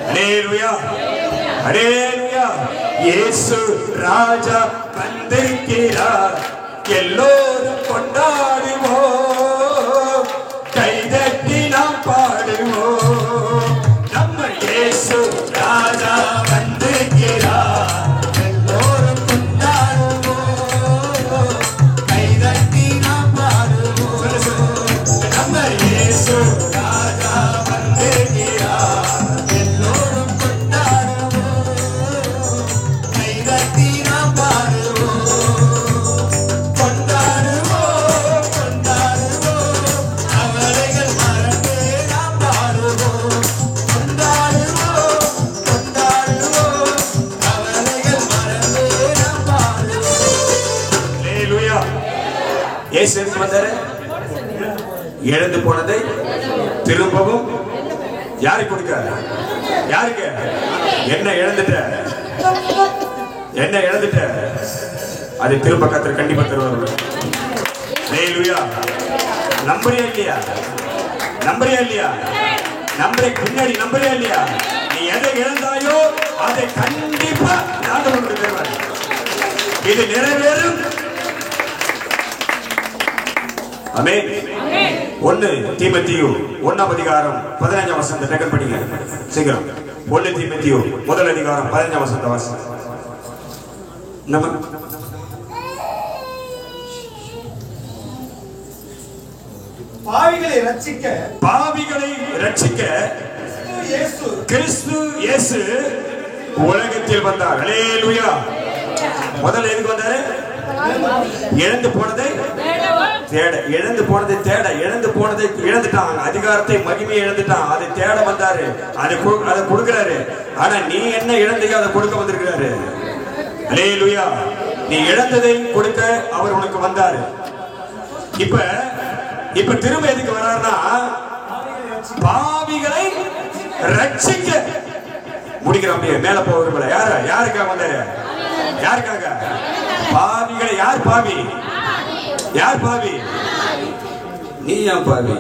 அல்லேலூயா. அல்லேலூயா. இயேசு ராஜா வந்திருக்கிறார். எல்லோரும் கொண்டாடுவோம், கைதட்டி நாம் பாடுவோம். நம்ம இயேசு ராஜா வந்திருக்கிறார். எல்லோரும் கொண்டாடுவோம், கைதட்டி நாம் பாடுவோம். நம்ம இயேசு ராஜா வந்திருக்கிறார். எல்லோரும் கொண்டாடுவோம், கைதட்டி நாம் பாடுவோம். கொண்டாடுவோம், கொண்டாடுவோம், அவரைகள் மறந்து நாம் பாடுவோம். கொண்டாடுவோம், கொண்டாடுவோம், அவரைகள் மறந்து நாம் பாடுவோம். அல்லேலூயா. இயேசு எதுக்கு வந்தாரு? இழந்து போனதை திரும்பவும் யாருக்கு கொடுக்க? யாருக்கு? என்ன இழந்துட்ட? என்ன இழந்துட்ட? அதை திரும்ப கர்த்தர் கண்டிப்பா தருவார். அல்லேலூயா. நம்புறியா இல்லையா? நம்புறியா இல்லையா? நம்புற பின்னாடி நம்புறியா இல்லையா? நீ எதை இழந்தாயோ அதை கண்டிப்பா ஆண்டவர் தருவார். இது நிறைவேறும். ஆமென். 1 தீமோத்தேயு 1ஆம் அதிகாரம் 15ஆம் வசனத்தை டக்கன் படிங்க சீக்கிரம். 1 தீமோத்தேயு 1 அதிகாரம் 15ஆம் வசனத்தை வாசிங்க. நம்ம பாவிகளை ரட்சிக்க கிறிஸ்து இயேசு உலகத்தில் வந்தார். ஹல்லேலூயா. முதல்ல எதுக்கு வந்தாரு? இழந்து போனதை தேட. இழந்து போனதை தேட. இழந்து போனதை இழந்துட்டான். அதிகாரத்தை மகிமையை இழந்துட்டான். அதை தேட வந்தாரு. அதை கொடுக்கிறாரு. ஆனா நீ என்ன இழந்தையோ அதை கொடுக்க வந்திருக்கிறாரு. ஹல்லேலூயா. நீ இழந்ததை கொடுக்க அவர் உனக்கு வந்தாரு. இப்ப திரும்ப எதுக்கு வராருன்னா பாவிகளை ரட்சிக்க. முடிக்கிறோம். மேல போக யாருக்காக வந்தாரு? யாருக்காக? பாவிகளை. யார் பாவி? யார் பாவி? நீ ஏன் பாவி?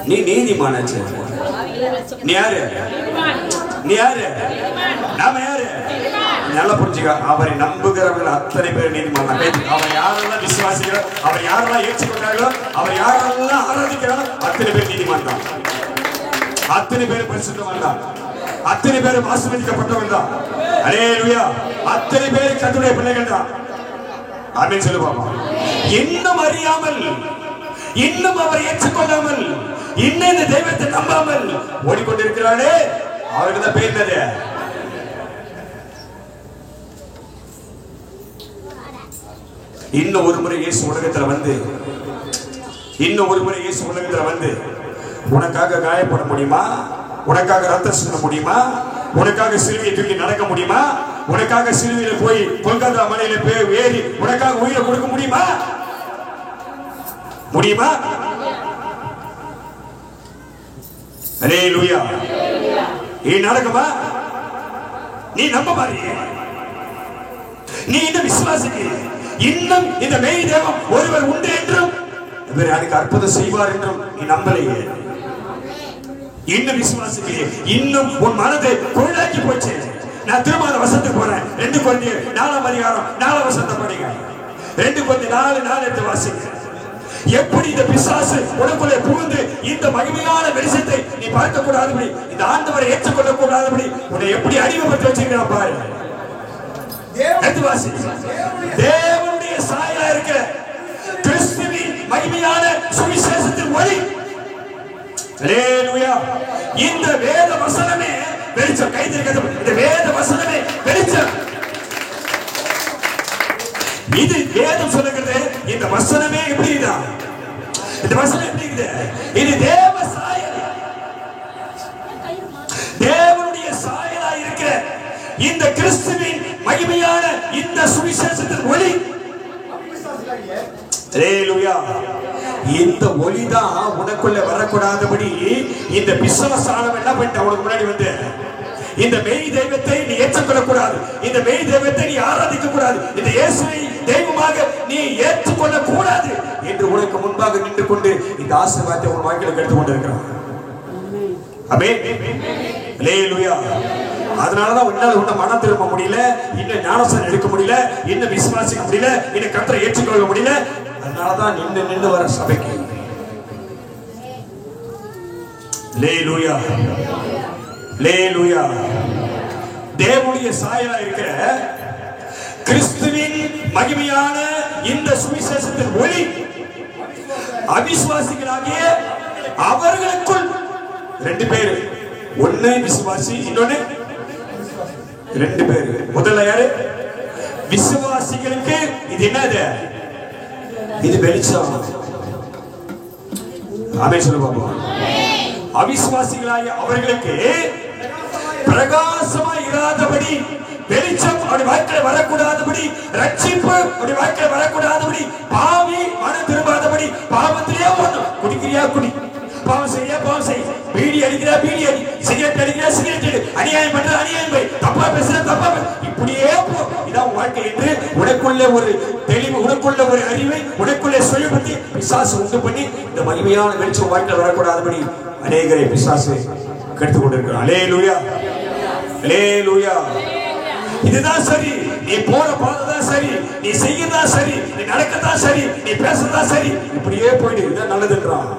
நீ நீதிமானாச்சு. நீ யாரு? நீ யாரு? நாம யாரு? நல்லா புரிஞ்சுக்க. அவரை நம்புகிறவர்கள் அத்தனை பேர் நீதிமான். அவர் யாரெல்லாம் விசுவாசிக்கிறோ, அவர் யாரெல்லாம் ஏற்றுக்கொண்டார்களோ, அவர் யாரெல்லாம் ஆராதிக்கிறாரோ அத்தனை பேர் நீதிமான் தான். அத்தனை பேர் பரிசுத்தவான் தான். அத்தனை பேர் ஆசீர்வதிக்கப்பட்டவர்கள் தான். ஹல்லேலூயா. அத்தனை பேர் கர்த்தருடைய பிள்ளைகள் தான். ஆமென் சொல்லு பாப்பா. இன்னும் அறியாமல், இன்னும் அவரை ஏற்றுக்கொள்ளாமல், இன்னும் இந்த தெய்வத்தை நம்பாமல் ஓடிக்கொண்டிருக்கிறானே அவருக்கு தான் பேர் என்னது? இன்னும் ஒரு முறை இயேசு உலகத்துல வந்து உனக்காக காயப்பட முடியுமா? உனக்காக ரத்தம் சிந்த முடியுமா? உனக்காக சிலுவையை தூக்கி நடக்க முடியுமா? உனக்காக சிலுவையில போய் கொல்கத்தா மலையில போய் ஏறி உனக்காக உயிரை கொடுக்க முடியுமா? முடியுமா? ஹல்லேலூயா. இது நடக்குமா? நீ நம்ப மாறியே. நீ இந்த விசுவாசிக்கு இன்னும் இந்த மெய் தேவம் ஒருவர் உண்டு என்றும் இவர் எனக்கு அற்புதம் செய்வார் என்றும் நீ நம்பலையே. இன்னும் விசுவாசிக்கலையே. இன்னும் உன் மனதை கொள்ளாக்கி போச்சு. நான் திரும்ப அந்த வசனத்துக்கு போறேன். 2 கொரிந்தியர் 4ஆம் அதிகாரம் 4ஆம் வசனத்தை படிங்க. 2 கொரிந்தியர் 4 எடுத்து வாசிங்க. எப்படி இந்த பிசாசு உனக்குள்ளே புகுந்து இந்த மகிமையான வெளிச்சத்தை நீ பார்க்க கூடாதபடி, இந்த ஆண்டவரை ஏற்றுக்கொள்ள கூடாதபடி உன்னை எப்படி அடிமைப்பட்டு வச்சிருக்கிறான் பாரு. தேவனுடைய சாயலா இருக்கிற கிறிஸ்துவின் மகிமையான சுவிசேஷத்தின் ஒளி. ஹல்லேலூயா. இந்த வேத வசனமே வெளிச்சம். கைதிருக்கிறது. இந்த வேத வசனமே வெளிச்சம். இது வேதம் சொல்லுகிறது. இந்த வசனமே எப்படி தான்? இந்த வசனம் எப்படி இருக்குது? இது தேவ சாயல். தேவனுடைய சாயலா இருக்கிற இந்த கிறிஸ்துவின் மகிமையான இந்த சுவிசேஷத்தின் ஒளி. ஹல்லேலூயா. இந்த ஒளி தான் உனக்குள்ள வரக்கூடாதபடி இந்த பிசாசானவன் என்ன பண்ணிட்டான்? உனக்கு முன்னாடி வந்து இந்த மெய் தெய்வத்தை நீ ஏற்றுக்கொள்ள கூடாது. இந்த மெய் தெய்வத்தை நீ ஆராதிக்க கூடாது. இந்த இயேசுவை தெய்வமாக நீ ஏற்றுக்கொள்ள கூடாது என்று உனக்கு முன்பாக நின்று கொண்டு இந்த ஆசீர்வாதத்தை உன் வாழ்க்கையில எடுத்து கொண்டிருக்கிறான். ஆமென். ஹல்லேலூயா. அதனாலதான் உன்னால மனம் திரும்ப முடியல, இன்னும் ஞானஸ்நானம் எடுக்க முடியல, இன்னும் விசுவாசிக்க முடியல, இன்னும் கர்த்தரை ஏற்றுக்கொள்ள முடியல. அதனாலதான் நின்று வர சபைக்கு. ஹல்லேலூயா. ஹல்லேலூயா. தேவனுடைய சாயலா இருக்கிற கிறிஸ்துவின் மகிமையான இந்த சுவிசேஷத்தின் ஒளி அவிசுவாசிகளாகிய அவர்களுக்குள் 2 பேர். ஒண்ணு விசுவாசி, இன்னொன்னு 2 பேர். முதல்ல யாரு? விசுவாசிகளுக்கு இது என்னது? இது வெளிச்சம். ஆமென் சொல்லு பாப்பா. அவிசுவாசிகளாகிய அவர்களுக்கு பிரகாசமாய் இராதபடி, வெளிச்சம் அப்படி வாழ்க்கையில வரக்கூடாதபடி, ரட்சிப்பு அப்படி வாழ்க்கையில வரக்கூடாதபடி, பாவி மனம் திரும்பாதபடி, பாவத்திலே ஓடும். குடிக்கிறியா குடி, பாவம் செய்ய பாவம் செய், பீடி அடிக்கிறா பீடி அடி, சிகரெட் அடிக்கிறா சிகரெட் அடி, அநியாயம் பண்ற அநியாயம் போய், தப்பா பேசுற தப்பா இப்படியே போ. இதான் வாழ்க்கை என்று உனக்குள்ள ஒரு தெளிவு, உனக்குள்ள ஒரு அறிவை, உனக்குள்ள சுயபுத்தி பிசாசு உண்டு பண்ணி இந்த மகிமையான வெளிச்சம் வாழ்க்கையில் வரக்கூடாதபடி அநேகரை பிசாசு கெடுத்துக் கொண்டிருக்கிறான். ஹல்லேலூயா. ஹல்லேலூயா. இதுதான் சரி. நீ போற பாதைதான் சரி, நீ செய்யதான் சரி, நீ நடக்கதான் சரி, நீ பேசதான் சரி, இப்படியே போயிடு, இதான் நல்லதுன்றான்.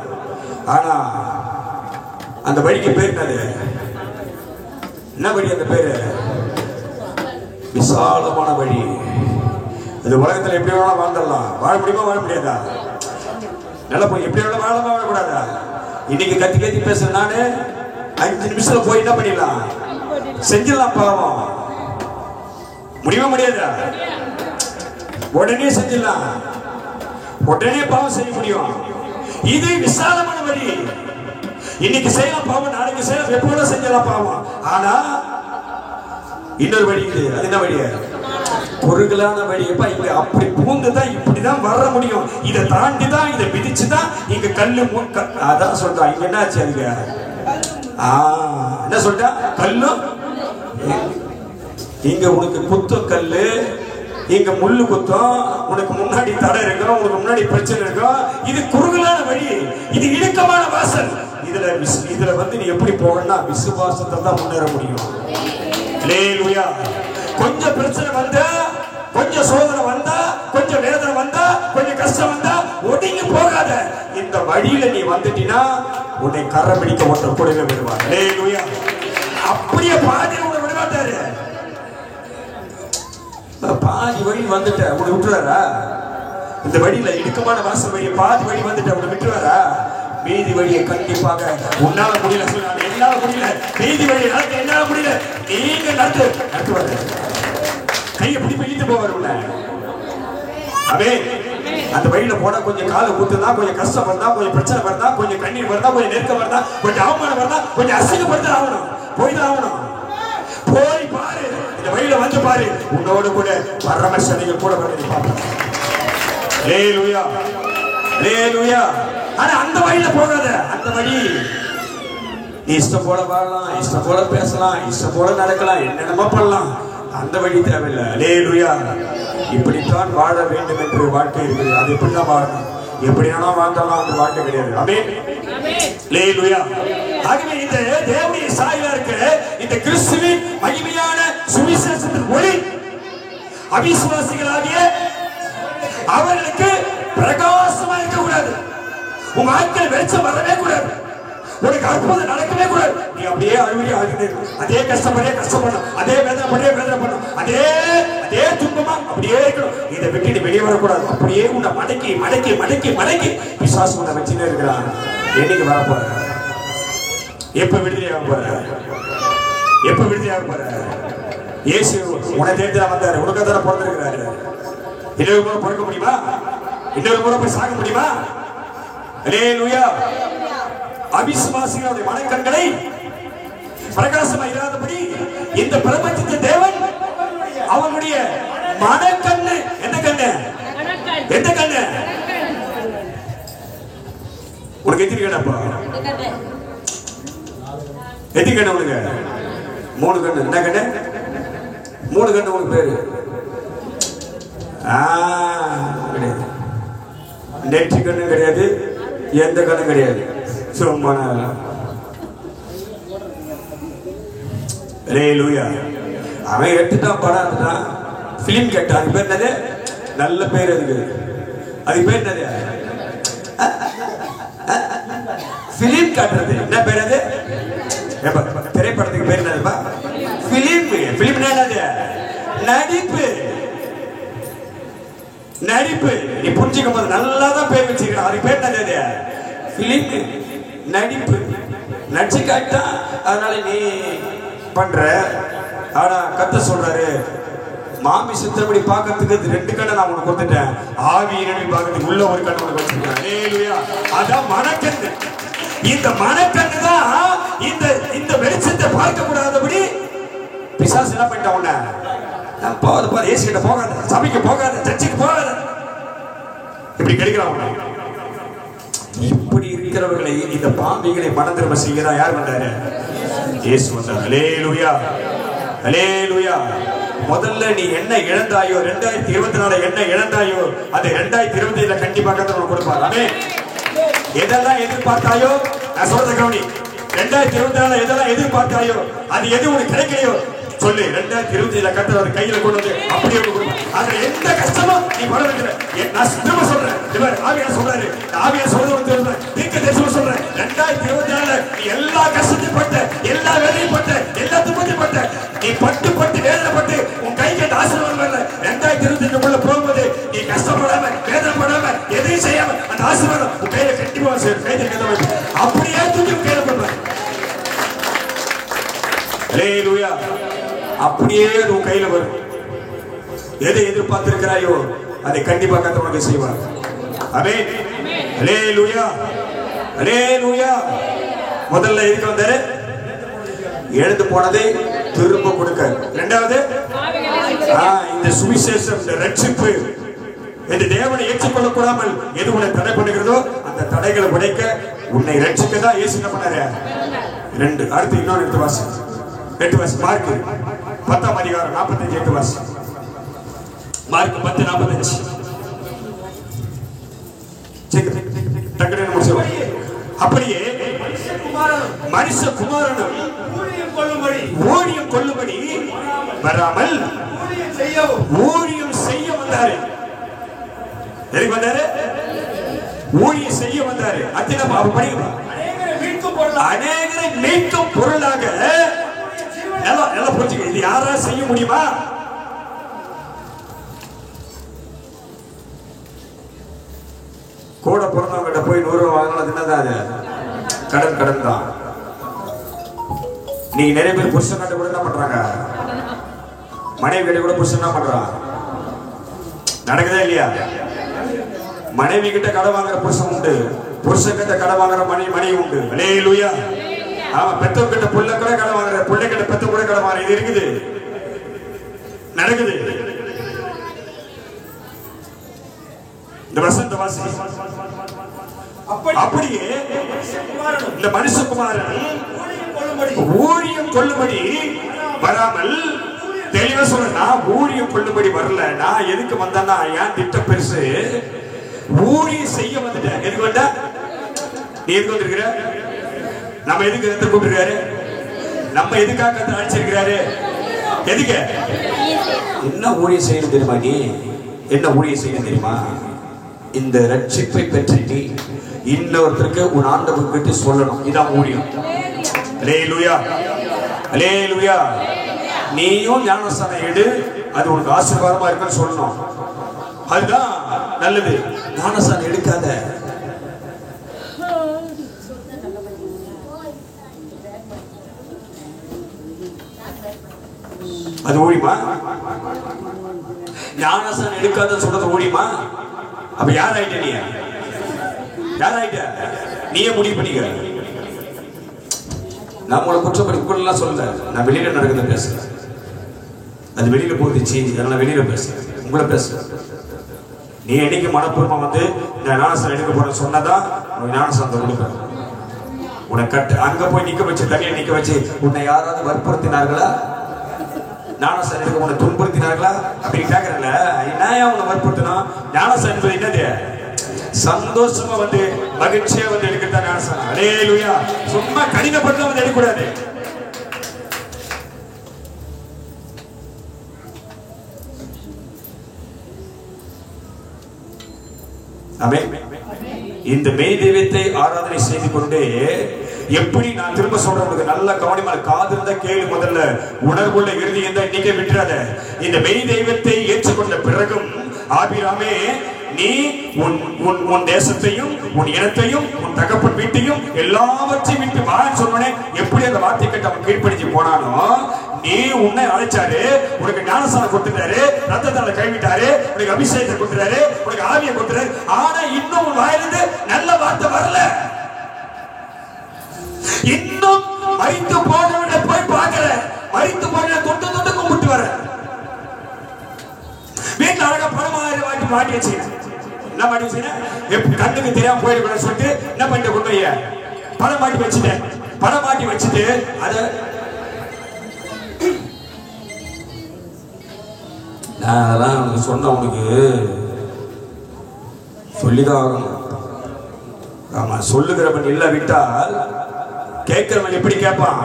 ஆனா அந்த வழிக்கு பேர் என்னது? என்ன வழி? அந்த பேரு விசாலமான வழி. இந்த உலகத்துல எப்படி வேணா வாழ்ந்துடலாம். வாழ முடியுமா? வாழ முடியாதா? நல்லா போய் எப்படி வேணா வாழமா வாழக்கூடாதா? இன்னைக்கு கத்தி கத்தி பேசுற நானு 5 நிமிஷத்துல போய் என்ன பண்ணிடலாம்? செஞ்சிடலாம். பாவம் முடியுமா? முடியாதா? உடனே செஞ்சிடலாம், உடனே பாவம் செய்ய முடியும். இது விசாலமான வழி. இன்னைக்கு செய்யலாம் பாவம், நாளைக்கு செய்யலாம், எப்போட செஞ்சலாம் பாவம். ஆனா இன்னொரு வழி இது. அது என்ன வழி? பொருளான வழி. இங்க அப்படி பூந்துதான் இப்படிதான் வர முடியும். இதை தாண்டிதான், இதை மிதிச்சுதான் இங்க கல்லு அதான் சொல்றான். இங்க என்ன ஆச்சு? அதுக்கு என்ன சொல்றா? கல்லு இங்க உனக்கு குத்தும் கல்லு, இங்க முள்ளு குத்தும், உனக்கு முன்னாடி தடை இருக்கும், உனக்கு முன்னாடி பிரச்சனை இருக்கும். இது குறுகலான வழி, இது இடுக்கமான வாசல். இதுல வந்து நீ எப்படி போகணும்னா விசுவாசத்தை தான் முன்னேற முடியும். அல்லேலூயா. கொஞ்சம் பிரச்சனை வந்தா, கொஞ்சம் சோதனை வந்தா, கொஞ்சம் வேதனை வந்தா, கொஞ்சம் கஷ்டம் வந்தா ஒடுங்கி போகாத. இந்த வழியில நீ வந்துட்டீனா உன்னை கரை பிடிக்க ஒருத்தர் கூடவே விடுவார். அல்லேலூயா. அப்படியே பாதி உன்னை விடமாட்டாரு. பாதி வழி வந்துட்ட உன்னை விட்டுறாரா? இந்த வழியில இடுக்கமான வாசல் வழி பாதி வழி வந்துட்ட உன்னை விட்டுறாரா? மீதி வழியை கண்டிப்பாக உன்னால முடியல, என்னால முடியல, மீதி வழியை நடத்த என்னால முடியல, நீங்க நடத்துவாரு. கையை பிடி பிடித்து போவார் உன்னை. அவே அந்த வழியில போனா கொஞ்சம் காலை ஊத்துதா, கொஞ்சம் கஷ்டம் வருதா, கொஞ்சம் பிரச்சனை வருதா, கொஞ்சம் கண்ணீர் வருதா, கொஞ்சம் நெருக்கம் வருதா, கொஞ்சம் அவமானம் வருதா, கொஞ்சம் அசிங்கப்படுத்த ஆகணும். போய்தான் ஆகணும். போய் பாரு, இந்த வழியில வந்து பாரு, உன்னோடு கூட பரமேஸ்வரன் கூட வந்து பார்ப்பாங்க. அல்லேலூயா, அல்லேலூயா. ஆனா அந்த வழியில போகாத. அந்த வழி நீ இஷ்டம் போல வாழலாம், இஷ்டம் போல பேசலாம், இஷ்டம் போல நடக்கலாம், என்னென்னமோ பண்ணலாம். அந்த வழி தேவையில்லை. அல்லேலூயா. இப்படித்தான் வாழ வேண்டும் என்று வாழ்க்கை இருக்குது. அது எப்படிதான் வாழணும், எப்படினா வாழ்ந்தாலும் அந்த வாழ்க்கை கிடையாது. ஆமென், அல்லேலூயா. ஆகவே இந்த தேவனுடைய சாயலா இருக்கிற இந்த கிறிஸ்துவின் மகிமையான சுவிசேஷத்தின் ஒளி அவிசுவாசிகளாகிய அவர்களுக்கு பிரகாசமா இருக்கக்கூடாது. உங்க ஆட்கள் வெளிச்சம் வரவே கூடாது. உனக்கு அற்புதம் நடக்கவே கூடாது. நீ அப்படியே அழுவியே அழுது, அதே கஷ்டப்படியே கஷ்டப்படணும், அதே வேதனை பண்ணியே வேதனை பண்ணணும், அதே துன்பமா அப்படியே இருக்கணும். இதை விட்டு நீ வெளியே வரக்கூடாது. அப்படியே உன்னை மடக்கி மடக்கி மடக்கி மடக்கி விசுவாசம் உன்னை வச்சுட்டே இருக்கிறான். என்னைக்கு வர போற? எப்ப விடுதலையாக போற? எப்ப விடுதலையாக போற? இயேசு உன்னை தேர்தலா வந்தாரு, உனக்கு தானே பிறந்திருக்கிறாரு. இன்னொரு முறை பிறக்க முடியுமா? இன்னொரு முறை போய் சாக முடியுமா? அல்லேலூயா. அவிசுவாசிகளுடைய மனக்கண்களை பிரகாசமா இல்லாதபடி இந்த பிரபஞ்சத்தின் தேவன் அவனுடைய மனக்கண்ணு, எந்த கண்ணு? எந்த கண்ணு? உனக்கு எத்தனை கண்ணப்பா? எத்தனை கண்ணு உனக்கு? 3 கண்ணு. என்ன கண்ணு? 3 கண்ணு உனக்கு பேரு கிடையாது. நெற்றி கண்ணு கிடையாது, எந்த கண்ணும் கிடையாது. சும்மா அல்லேலூயா. அவன் எடுத்துட்டான், படம் எடுத்துட்டான், பிலிம் கேட்டான். அது பேர் என்னது? நல்ல பேர் அதுக்கு. அது பேர் என்னது? பிலிம் காட்டுறது. என்ன பேர் அது? திரைப்படத்துக்கு பேர் என்னதுப்பா? பிலிம். பிலிம் என்னது? நடிப்பு. நடிப்பு. நீ புரிஞ்சுக்கும் போது நல்லா தான் பேர் வச்சிருக்கான். அது பேர் என்னது? பிலிம். நடிப்பு. நடிச்சு காட்டா அதனால நீ பண்ற. ஆனா கத்த சொல்றாரு, மாமி சித்திரப்படி பார்க்கறதுக்கு 2 கண்ணை நான் உனக்கு கொடுத்துட்டேன், ஆவி நடி பார்க்கறதுக்கு உள்ள ஒரு கண்ணை உனக்கு வச்சிருக்கேன். அல்லேலூயா. அதான் மனக்கண்ணு. இந்த மனக்கண்ணு தான் இந்த வெளிச்சத்தை பார்க்க கூடாதபடி பிசாசு என்ன பண்ணிட்டான் உன்னை? போகாத போகாத, ஏசு கிட்ட போகாத, சபைக்கு போகாத, சர்ச்சுக்கு போகாத, இப்படி கிடைக்கிறான். இப்படி இருக்கிறவர்களை, இந்த பாம்பிகளை மனம் திரும்ப செய்கிறா யார் வந்தாரு? இயேசு வந்தார். அல்லேலூயா, அல்லேலூயா. முதல்ல நீ என்ன இழந்தாயோ, 2024 என்ன இழந்தாயோ, அது 2025 கண்டிப்பாக கர்த்தர் கொடுப்பார். ஆமென். எதெல்லாம் எதிர்பார்த்தாயோ, நான் சொல்றத கவனி. 2024 எதெல்லாம் எதிர்பார்த்தாயோ, அது எது உனக்கு கிடைக்கலையோ சொல்லு. 2027 கர்த்தர் கையில கொண்டு வந்து அப்படியே கொடுப்பார். அதுல எந்த கஷ்டமும் நீ பட வைக்கிற. நான் சுத்தமா சொல்றேன். இவர் ஆவியா சொல்றாரு. ஆவியா சொல்றது தீர்க்க தரிசனம் சொல்றேன். 2024 நீ எல்லா கஷ்டத்தையும் பட்ட, எல்லா வேலையும் பட்ட, எல்லா துன்பத்தையும் பட்ட, நீ பட்டு பட்டு வேதனைப்பட்டு உன் கை கேட்ட ஆசீர்வாதம் வரல. 2025 போகும்போது நீ கஷ்டப்படாம வேதனைப்படாம எதையும் செய்யாம அந்த ஆசீர்வாதம் உன் கையில கண்டிப்பா கையில அப்படியே தூக்கி கையில போடுற. அல்லேலூயா. அப்படியே உன் கையில வரும். எதை எதிர்பார்த்திருக்கிறாயோ அதை கண்டிப்பா கர்த்தர் உனக்கு செய்வார். ஆமென். அல்லேலூயா. அல்லேலூயா. முதல்ல எதுக்கு வந்தாரு? எழுந்து போனதை திரும்ப கொடுக்க. இரண்டாவது இந்த சுவிசேஷம், இந்த ரட்சிப்பு, இந்த தேவனை ஏற்றுக்கொள்ள கூடாமல் எது உன்னை தடை பண்ணுகிறதோ அந்த தடைகளை உடைக்க உன்னை ரட்சிக்க தான் இயேசு என்ன பண்ணாரு? 2. அடுத்து இன்னொரு எடுத்து வாசி. 8 வாசி. மார்க் 10ஆம் அதிகாரம் 45 8 வாசி. மார்க் 10:45. அப்படியே மனுஷகுமாரனும் ஊழியம் கொள்ளும்படி வராமல் ஊழியம் செய்ய வந்தாரு. எதுக்கு வந்தாரு? ஊழியம் செய்ய வந்தாரு. அநேகரை மீட்கும் பொருளாக. நல்லா புரிஞ்சுக்க. இது யாரா செய்ய முடியுமா? கூட பிறந்தவங்கிட்ட போய் 100 ரூபாய் வாங்கினா என்னதான் அது? கடன் தான். நீங்க நிறைய பேர் புருஷன் கிட்ட கூட என்ன பண்றாங்க? மனைவி கிட்ட கூட புருஷன் என்ன பண்றான்? நடக்குதா இல்லையா? மனைவி கிட்ட கடன் வாங்குற புருஷன் உண்டு, புருஷன் கிட்ட கடன் வாங்குற மனைவி உண்டு. அல்லேலூயா. ஆமா, பெத்தவங்க கிட்ட புள்ள கூட கடன் வாங்குற, புள்ள கிட்ட பெத்த கூட கடன் வாங்குற. இது இருக்குது, நடக்குது. இந்த வசந்த வாசி. அப்படியே இந்த மனுஷகுமாரன் ஊழியம் கொள்ளும்படி வராமல், தெளிவா சொல்றேன், ஊழியம் கொள்ளும்படி வரல. நான் எதுக்கு வந்தேன்னா, ஏன் திட்டம் பெருசு, ஊழியம் செய்ய வந்துட்டேன். எதுக்கு வந்த? நீ எதுக்கு வந்திருக்கிற? நம்ம எதுக்கு கர்த்தர் கூப்பிட்டிருக்காரு? நம்ம எதுக்காக கர்த்தர் அழைச்சிருக்கிறாரு? எதுக்கு? என்ன ஊழியம் செய்யணும் தெரியுமா? நீ என்ன ஊழியம் செய்யணும் தெரியுமா? இந்த ரட்சிப்பை பெற்று இன்னொருத்தருக்கு உன் ஆண்டவர் கிட்ட சொல்லணும். இதான் ஊழியம். அல்லேலூயா. அல்லேலூயா. நீயும் ஞானஸ்நானம் எடு, அது உனக்கு ஆசீர்வாதமா இருக்குன்னு சொல்லணும். அதுதான் நல்லது. ஞானஸ்நானம் எடுக்காத. அது ஊழியமா? ஞானஸ்நானம் எடுக்காத சொல்றது ஊழியமா? அப்ப யார் ஆயிட்ட? நீ யார் ஆயிட்ட? நீயே முடிவு பண்ணிக்க. நான் உங்களை குற்றப்படி சொல்லல. நான் வெளியில நடக்குது பேசுறேன். அது வெளியில போகுதுச்சு, அதனால வெளியில பேசுறேன். உங்களை பேசுறேன். நீ என்னைக்கு மனப்பூர்வமா வந்து நான் ஞானஸ்நானம் எடுக்க போறேன்னு சொன்னதான் உனக்கு ஞானஸ்நானத்தை கொடுப்பேன். உனக்கு அங்க போய் நிக்க வச்சு, தனியா நிக்க வச்சு, உன்னை யாராவது வற்புறுத்தினார்களா? ஞானஸ்நானம் எடுக்க உன்னை துன்புறுத்தினார்களா அப்படின்னு கேட்கறல. என்ன உன்னை வற்புறுத்தணும்? ஞானஸ்நானம் என்பது என்னது? சந்தோஷமா வந்து மகிழ்ச்சியா வந்து எடுக்கிறதா ஞானஸ்நானம். அல்லேலூயா. சும்மா கடினப்பட்டு வந்து எடுக்கக்கூடாது. ஆமென். இந்த மெய் தெய்வத்தை ஆராதனை செய்து கொண்டே எப்படி, நான் திரும்ப சொல்றேன், உங்களுக்கு நல்ல கவனமா காது இருந்தா கேளு. முதல்ல உணர்வுள்ள இறுதி எந்த இன்னைக்கே விட்டுறாத. இந்த மெய் தெய்வத்தை ஏற்றுக்கொண்ட பிறகும் ஆபிராமே, நீ உன் தேசத்தையும் உன் இனத்தையும் உன் தகப்பன் வீட்டையும் எல்லாவற்றையும் விட்டு வான்னு சொன்னோடனே எப்படி அந்த வார்த்தை கேட்டு அவன் கீழ்ப்படிச்சு போனானோ, நீ உன்னை அழைச்சாரு, உனக்கு ஞானஸ்நானம் கொடுத்துட்டாரு, ரத்தத்தால கைவிட்டாரு, உனக்கு அபிஷேகத்தை கொடுத்துறாரு, உனக்கு ஆவியை கொடுத்துறாரு. ஆனா இன்னும் உன் வாயிலிருந்து நல்ல வார்த்தை வரல. இன்னும் மரித்து போனவனை போய் பார்க்கல. மரித்து போன தொட்டு தொட்டு கும்பிட்டு வர வீட்டுல அழகா பணமாக மாட்டி வச்சு என்ன மாட்டி வச்சு, கண்ணுக்கு தெரியாம போயிடக்கூடாது சொல்லிட்டு என்ன பண்ணிட்டு கொண்டு போய் பணம் மாட்டி வச்சுட்டேன். பணம் மாட்டி வச்சுட்டு அத நான் அதெல்லாம் உனக்கு சொன்ன, உனக்கு சொல்லிதான் ஆகணும். ஆமா, சொல்லுகிறவன் இல்ல விட்டால் கேட்கிறவன் எப்படி கேட்பான்?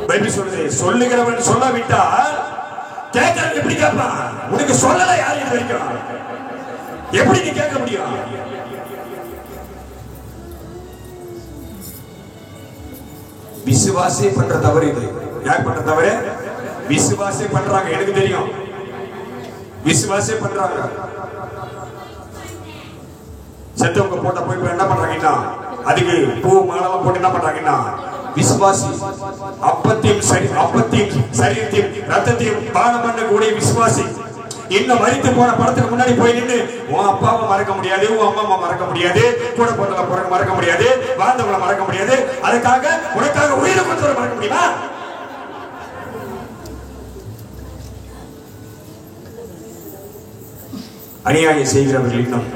பைபிள் சொல்லுது, சொல்லுகிறவன் சொல்லாவிட்டால் கேட்கறவன் எப்படி கேட்பான்? உனக்கு சொல்லல யாரு இது வரைக்கும், எப்படி நீ கேட்க முடியும்? விசுவாசே பண்ற தவறு இது. யார் பண்ற தவறு? விசுவாசே பண்றாங்க. எனக்கு தெரியும், விசுவாசே பண்றாங்க. செத்தவங்க போட்ட போய் என்ன பண்றாங்கன்னா, அதுக்கு பூ மாலை போட்டு என்ன பண்றாங்கன்னா, விசுவாசி அப்பத்தையும் சரீரத்தையும் ரத்தத்தையும் பானம் பண்ணக்கூடிய விசுவாசி. இன்னும் மரித்து போன படத்துக்கு முன்னாடி போய் நின்று உன் அப்பாவை மறக்க முடியாது, உன் அம்மா மறக்க முடியாது, கூட போட்டவங்களை மறக்க முடியாது, வாழ்ந்தவங்களை மறக்க முடியாது, அதுக்காக உனக்காக உயிரை கொடுத்தவரை மறக்க முடியுமா? அநியாயம் செய்கிறவர்கள் இன்னும்,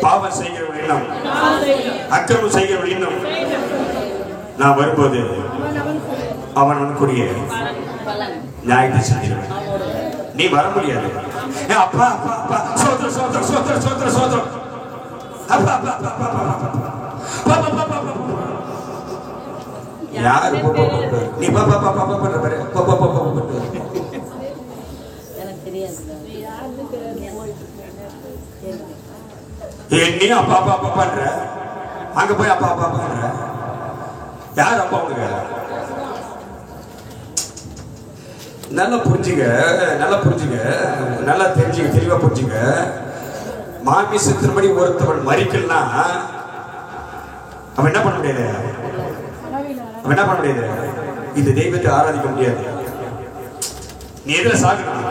பாவம் செய்கிறவர்கள் இன்னும், அக்கிரமம் செய்கிறவர்கள் இன்னும், நான் வரும்போது அவன் உனக்குரிய நியாயத்தை செஞ்சிருவேன். நீ வர முடியாது. அப்பா அப்பா அப்பா சோதர சோதர சோதர சோதர சோதர அப்பா அப்பா அப்பா அப்பா யாரு நீ பாப்பா பாப்பா பாப்பா பண்ற பாரு, பாப்பா பாப்பா பாப்பா எனக்கு தெரியாது. நீ அப்பா அப்பா அப்பா பண்ற, அங்க போய் அப்பா அப்பா பண்ற. யார் அப்பா உனக்கு? நல்லா புரிஞ்சுங்க, நல்லா புரிஞ்சுங்க, நல்லா தெரிஞ்சுங்க, தெளிவா புரிஞ்சுங்க. மாமிசத்தின்படி ஒருத்தவன் மரிக்கலனா அவன் என்ன பண்ண முடியாது? அவன் என்ன பண்ண முடியாது? இந்த தெய்வத்தை ஆராதிக்க முடியாது. நீ எதுல சாகணும்?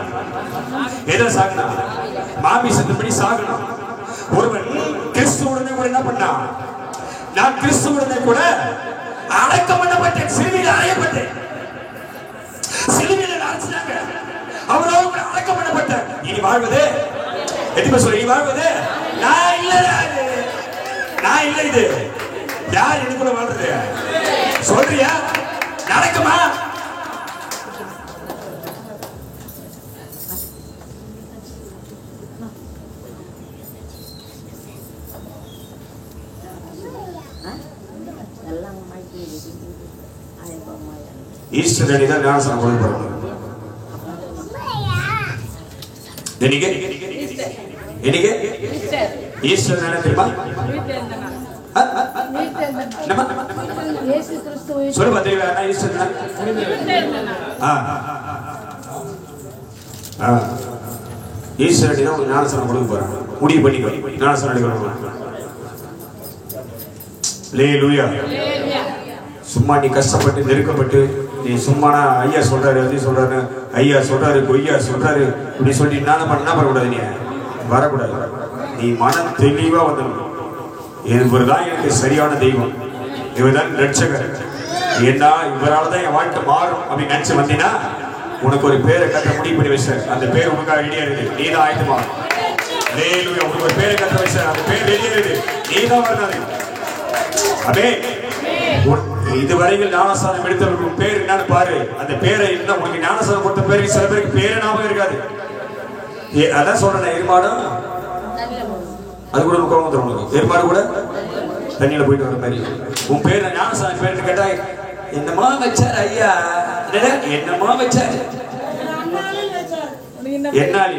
எதுல சாகணும்? மாமிசத்தின்படி சாகணும். ஒருவன் கிறிஸ்துவுடனே கூட என்ன பண்ணா? நான் கிறிஸ்துவுடனே கூட அடக்கம் பண்ணப்பட்டேன், சிலுவையில் அறையப்பட்டேன், சிலுவையில் அரைச்சாங்க, அவரோடு கூட அடக்கம் பண்ணப்பட்டேன். இனி வாழ்வது எதுக்கு சொல்ல? இனி வாழ்வது நான் இல்ல, நான் இல்ல. இது யார் எனக்குள்ள வாழ்றது சொல்றியா? நடக்குமா? ஈஸ்டர் அன்னைக்கு தான் ஞானஸ்நானம் கொண்டு போறாங்க. என்னைக்கு ஈஸ்டர் என்ன தெரியுமா? சொல்லு பத்திரிக்கை ஈஸ்டர் ஈஸ்டர் அன்னைக்கு தான் ஞானஸ்நானம் கொடுக்க போறாங்க. முடிவு பண்ணிக்கோ, ஞானஸ்நானம் அடிக்கணும். அல்லேலூயா. சும்மா நீ கஷ்டப்பட்டு நெருக்கப்பட்டு நீ சும்மானா ஐயா சொல்றாரு, அது சொல்றாரு, ஐயா சொல்றாரு, கொய்யா சொல்றாரு இப்படி சொல்லி என்ன பண்ணக்கூடாது. நீ வரக்கூடாது. நீ மனம் தெளிவா வந்துடணும். இவர்தான் எனக்கு சரியான தெய்வம், இவர்தான் ரட்சகர், ஏன்னா இவரால் தான் என் வாழ்க்கை மாறும் அப்படின்னு நினைச்சு வந்தீங்கன்னா உனக்கு ஒரு பேரை கட்ட முடிவு பண்ணி வச்ச அந்த பேர் உனக்காக ரெடியா இருக்கு. நீ தான் ஆயத்தமா. உனக்கு ஒரு பேரை கட்ட வச்ச அந்த பேர் ரெடியா இருக்கு. நீ தான் வரணும். அதே இதுவரையில் ஞானஸ்நானம் எடுத்தவர்களுக்கு பேர் என்னன்னு பாரு. அந்த பேரை என்ன உனக்கு ஞானஸ்நானம் கொடுத்த பேருக்கு சில பேருக்கு பேரே ஞாபகம் இருக்காது. அதான் சொல்றேன், எருமாடும் அது கூட கோபம் தரும். உனக்கு எருமாடு கூட தண்ணியில போயிட்டு வர மாதிரி உன் பேர் ஞானஸ்நானம் பேரு கேட்டா என்னமா வச்சார் ஐயா, என்னமா வச்சாரு, என்னாலி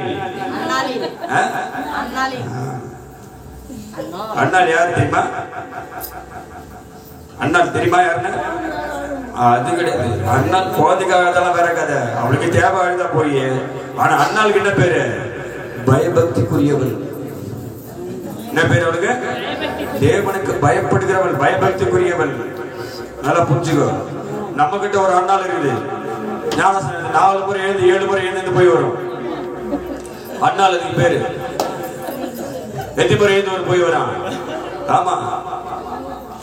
அண்ணால் யாரு தெரியுமா? அண்ணால் தெரியுமா யாருன்னு? அது கிடையாது. அண்ணால் குழந்தைக்காக வேற கதை, அவளுக்கு தேவை அழுதா போய். ஆனா அண்ணாளுக்கு என்ன பேரு? பயபக்திக்குரியவள். என்ன பேரு அவளுக்கு? தேவனுக்கு பயப்படுகிறவள், பயபக்திக்குரியவள். நல்லா புரிஞ்சுக்கோ. நம்ம கிட்ட ஒரு அண்ணாள் இருக்குது, ஞானஸ்நானம் 4 முறை எழுந்து 7 முறை எழுந்து போய் வரும். அண்ணாள் அதுக்கு பேரு. எத்தனை முறை எழுந்து போய் வரான்? ஆமா,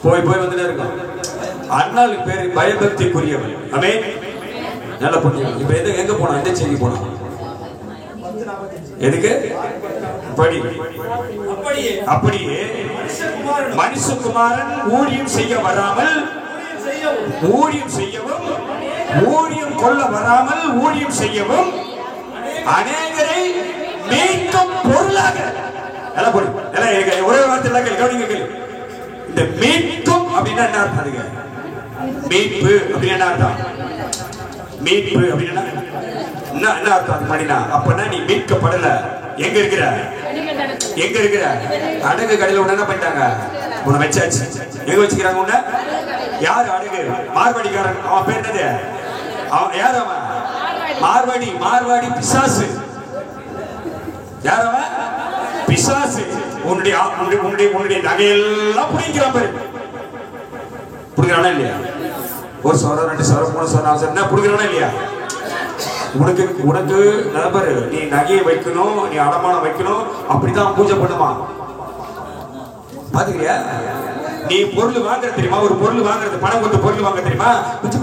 போய் வந்துட்டே இருக்கும். அண்ணாளுக்கு பேரு பயபக்திக்குரியவள். ஆமென். நல்லா புரிஞ்சுக்கோ. இப்ப எங்க போனோம்? எந்த செய்தி போனோம்? எதுக்கு? அப்படியே மனுஷகுமாரன் ஊழியம் செய்ய வராமல் ஊழியம் செய்யவும், ஊழியம் கொள்ள வராமல் ஊழியம் செய்யவும், அநேகரை மீட்கும் பொருளாக. ஒரே வார்த்தை கவனிங்க. இந்த மீட்கும் அப்படின்னா என்ன அர்த்தம்? மீட்பு அப்படின்னு என்ன அர்த்தம்? மீட்பு அப்படின்னா என்ன அர்த்தம்? அது பண்ணினா அப்பனா நீ மீட்கப்படல. எங்க இருக்கிற? எங்க இருக்கிற? அடகு கடையில உடனே என்ன பண்ணிட்டாங்க? உன்னை வச்சாச்சு. எங்க வச்சுக்கிறாங்க உன்னை? யாரு அடகு? மார்வாடிக்காரன். அவன் பேர் என்னது? அவன் யார்? அவன் மார்வாடி. மார்வாடி பிசாசு. யார் அவன்? பிசாசு. உன்னுடைய நகையெல்லாம் புடிக்கிறான் பாரு. புடிக்கிறானா இல்லையா? ஒரு சவரம், 2 சவரம், 3 சவரம் என்ன புடிக்கிறானா இல்லையா? உனக்கு நபர் நீ நகையை வைக்கணும், நீ அடமானம் வைக்கணும், அப்படிதான் பூஜை பண்ணுமா? பாத்துக்கிறியா? நீ பொருள் வாங்குற தெரியுமா? ஒரு பொருள் வாங்குறது, பணம் கொடுத்து பொருள் வாங்க தெரியுமா? பிச்சு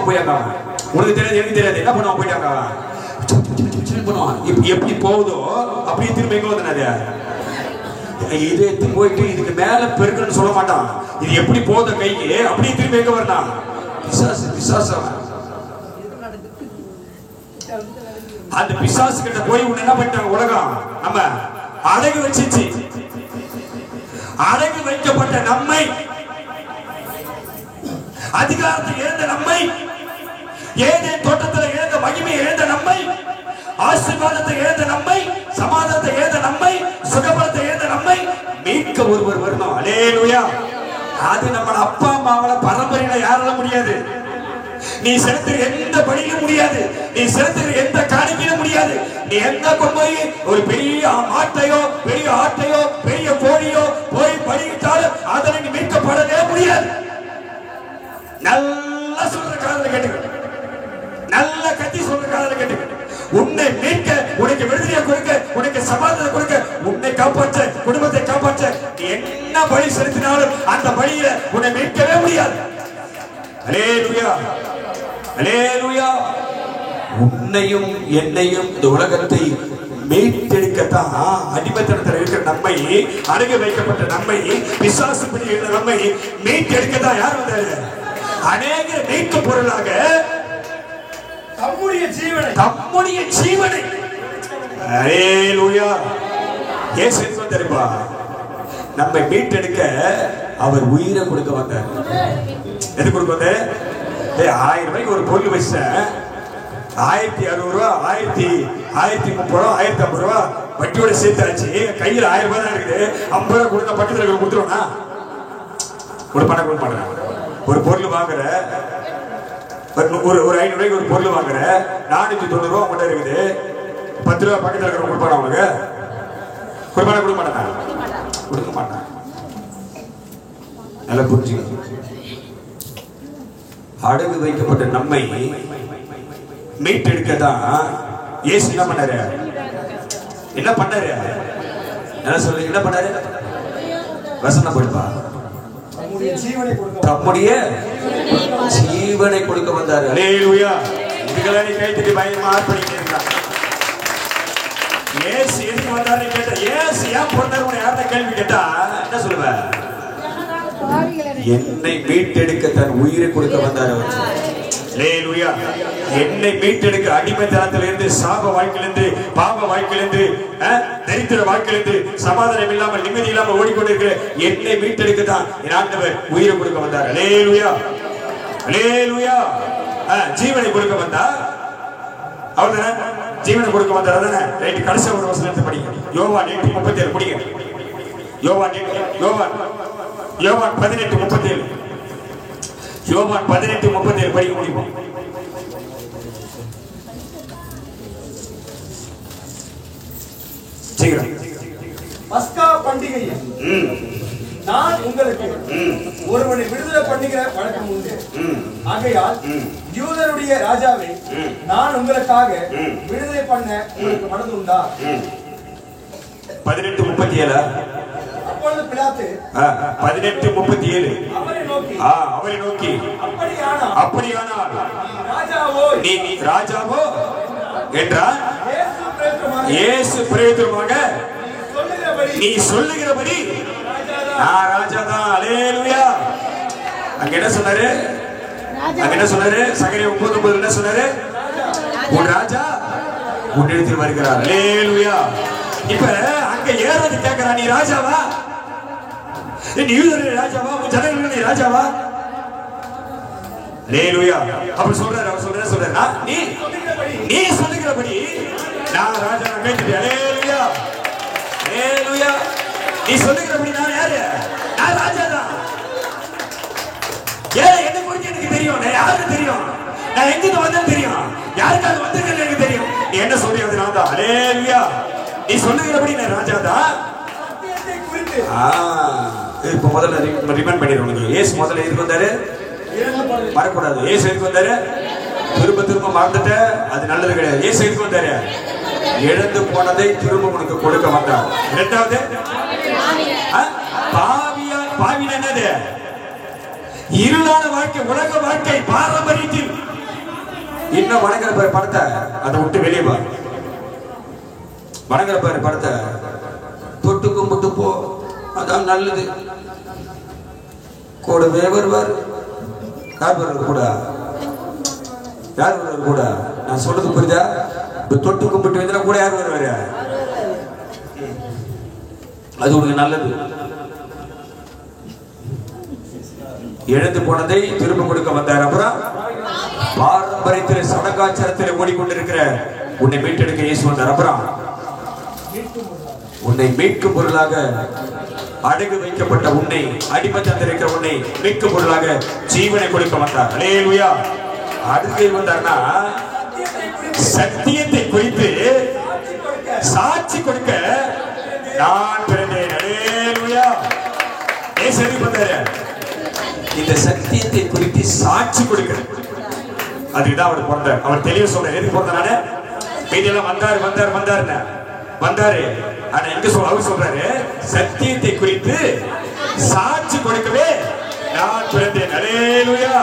போயாங்க. உனக்கு தெரியாது, எனக்கு தெரியாது. என்ன பண்ணுவான்? போயிட்டாங்க. எப்படி போகுதோ அப்படியே திரும்ப எங்க வந்தது? இது எடுத்து போயிட்டு இதுக்கு மேல பெருக்குன்னு சொல்ல மாட்டான். இது எப்படி போகுத கைக்கு அப்படியே திரும்ப எங்க வரலாம்? பிசாசு. அந்த பிசாசு கிட்ட போய் உன்னை என்ன பண்ணிட்டாங்க? உலகம் நம்ம அடகு வச்சிச்சு. அடகு வைக்கப்பட்ட நம்மை, அதிகாரத்தை இழந்த நம்மை, ஏதேன் தோட்டத்தில் இழந்த மகிமையை இழந்த நம்மை, ஆசீர்வாதத்தை இழந்த நம்மை, சமாதானத்தை இழந்த நம்மை, சுகபலத்தை இழந்த நம்மை மீட்க ஒருவர் வரணும். அல்லேலூயா. அது நம்ம அப்பா அம்மாவால பரம்பரையில யாரால முடியாது. நீ செலுத்துற எந்த பணியிலும் முடியாது. நீ செலுத்துற எந்த காணிக்கையிலும் முடியாது. நீ எந்த கொண்டு போய் ஒரு பெரிய மாட்டையோ பெரிய ஆட்டையோ பெரிய கோழியோ போய் பணியிட்டாலும் அதனை நீ மீட்கப்படவே முடியாது. நல்லா சொல்ற காதல கேட்டுக்க, நல்ல கத்தி சொல்ற காதல கேட்டுக்க. உன்னை மீட்க, உனக்கு விடுதலையை கொடுக்க, உனக்கு சமாதானத்தை கொடுக்க, உன்னை காப்பாற்ற, குடும்பத்தை காப்பாற்ற நீ என்ன பலி செலுத்தினாலும் அந்த பலியில உன்னை மீட்கவே முடியாது. அல்லேலூயா, அல்லேலூயா. உன்னையும் என்னையும் இந்த உலகத்தை மீட்டெடுக்கத்தான் அடிமைத்தனத்தில் இருக்கிற நம்மை, அடகு வைக்கப்பட்ட நம்மை, பிசாசு பிடிக்கிற நம்மை மீட்டெடுக்கத்தான் யார் வந்தாரு? அநேக மீட்பு பொருளாக தம்முடைய ஜீவனை அல்லேலூயா இயேசு வந்தாருப்பா. நம்மை மீட்டெடுக்க அவர் உயிரை கொடுக்க வந்தார். எது கொடுக்க வந்தார்? 1000 ரூபாய்க்கு ஒரு பொருள் வச்சேன், 1660 ரூபா, 1030 ரூபா, 1050 ரூபா வட்டியோட சேர்த்தாச்சு. கையில் 1000 ரூபாய் தான் இருக்குது. 50 ரூபா கொடுத்த பக்கத்தில் இருக்கிற கொடுத்துருவோம்னா கொடுக்க மாட்டேன். ஒரு பொருள் வாங்குற, ஒரு 500 ரூபாய்க்கு ஒரு பொருள் வாங்குற, 490 ரூபா உங்கள்கிட்ட இருக்குது. 10 ரூபா பக்கத்தில் இருக்கிற கொடுப்பானா? உங்களுக்கு கொடுக்க மாட்டான். நல்லா புரிஞ்சுக்கணும். அடகு வைக்கப்பட்ட நம்மை மீட்டெடுக்கதான் இயேசு என்ன பண்ணாரு? என்ன சொல்லு? என்ன பண்ணாரு? வசனம் படிப்பா. தம்முடைய ஜீவனை கொடுக்க வந்தாரு. அல்லேலூயா. இதுகளை நீ கைத்தட்டி பயமா ஆர்ப்பரிக்க இருந்தா. இயேசு எதுக்கு வந்தாரு கேட்டா, இயேசு ஏன் பிறந்தாரு யார்கிட்ட கேள்வி கேட்டா என்ன சொல்லுவ? என்னை மீட்டெடுக்க தன் உயிரை கொடுக்க வந்தார். அல்லேலூயா. என்னை மீட்டெடுக்க அடிமைத்தனத்திலிருந்து, சாப வாழ்க்கையிலிருந்து, பாவ வாழ்க்கையிலிருந்து, தரித்திர வாழ்க்கையிலிருந்து, சமாதானம் இல்லாமல் நிம்மதி இல்லாமல் ஓடிக்கொண்டிருக்கிற என்னை மீட்டெடுக்க தான் என் ஆண்டவர் உயிரை கொடுக்க வந்தார். அல்லேலூயா, அல்லேலூயா. ஜீவனை கொடுக்க வந்தார். அவ்வளவுதானே? ஜீவனை கொடுக்க வந்தார். அதானே? ரைட். கடைசி ஒரு வசனத்தை படிங்க. யோவான் 8:37 படிங்க. யோவான் 18:37. யோவான் 18:37 படிக்க முடியுமா? சீக்கிரம். பஸ்கா பண்டிகையில் நான் உங்களுக்கு ஒருவனை விடுதலை பண்ணுகிற வழக்கம் உண்டு. ஆகையால் யூதருடைய ராஜாவை நான் உங்களுக்காக விடுதலை பண்ண உங்களுக்கு மனது உண்டா? 18:37. அப்பொழுது பிலாத்து 18:37 அவரை நோக்கி அப்படியானால் நீ ராஜாவோ என்றால் இயேசு பிரேதமாக நீ சொல்லுகிறபடி நான் ராஜாதான். அல்லேலூயா. அங்க என்ன சொன்னாரு? சகரியா 9:9 என்ன சொன்னாரு? உன் ராஜா உன்னிடத்தில் வருகிறார். அல்லேலூயா. இப்ப அங்க ஏறது கேட்கிறான், நீ ராஜாவா? நீ யூதருடைய ராஜாவா? உன் ஜனங்களுடைய ராஜாவா? அல்லேலூயா. அவர் சொல்றாரு நீ சொல்லுகிறபடி நான் ராஜா கேட்டுட்டேன். அல்லேலூயா அல்லேலூயா. நீ சொல்லுகிறபடி நான் யாரு? நான் ராஜா தான். என்ன குறித்து எனக்கு தெரியும், நான் யாருக்கு தெரியும், நான் எங்கிருந்து வந்தேன் தெரியும், யாருக்காக வந்திருக்கேன் எனக்கு தெரியும். நீ என்ன சொல்லி அது நான் தான். அல்லேலூயா. நீ சொல்லுகிறபடி நான் ராஜா தான். இப்ப முதல்ல ரிமைண்ட் பண்ணிடுறோம். ஏசு முதல்ல எதுக்கு வந்தாரு? மறக்கூடாது. ஏசு எதுக்கு வந்தாரு? திரும்ப மறந்துட்ட அது நல்லது கிடையாது. ஏசு எதுக்கு வந்தாரு? இழந்து போனதை திரும்ப உனக்கு கொடுக்க வந்தார். இரண்டாவது பாவியா என்னது? இருளான வாழ்க்கை, உலக வாழ்க்கை, பாரம்பரியத்தில் இன்னும் வணங்குற பாரு படத்தை, அதை விட்டு வெளியே வா. வணங்குற பாரு படத்தை தொட்டு கும்பிட்டு போ, அதான் நல்லது. கூடவே வருவார். யார் வருவார் கூட? யார் வருவார் கூட? நான் சொல்றது புரியுதா? இப்ப தொட்டு கும்பிட்டு வந்தா கூட யார் வருவாரு? அது உனக்கு நல்லது. இழந்து போனதை திரும்ப கொடுக்க வந்தார். அப்புறம் பாரம்பரியத்தில் சடங்காச்சாரத்தில் ஓடிக்கொண்டிருக்கிற உன்னை மீட்டெடுக்க இயேசு வந்தார். அப்புறம் உன்னை மீட்கும் பொருளாக அடகு வைக்கப்பட்ட உன்னை, அடிமத்தத்தில் இருக்கிற உன்னை மீட்கும் பொருளாக ஜீவனை கொடுக்க வந்தார். அல்லேலூயா. அடுத்து வந்தார்னா சத்தியத்தை குறித்து சாட்சி கொடுக்க நான் பிறந்தேன். அல்லேலூயா. இயேசு வந்தாரு இந்த சத்தியத்தை குறித்து சாட்சி கொடுக்க. அதுதான் அவர் பிறந்தார். அவர் தெளிவா சொல்றாரு. எதுக்கு பிறந்தாரு? மீதியெல்லாம் வந்தாரு. ஆனா எங்க அவர் சொல்றாரு சத்தியத்தை குறித்து சாட்சி கொடுக்கவே நான் பிறந்தேன். அல்லேலூயா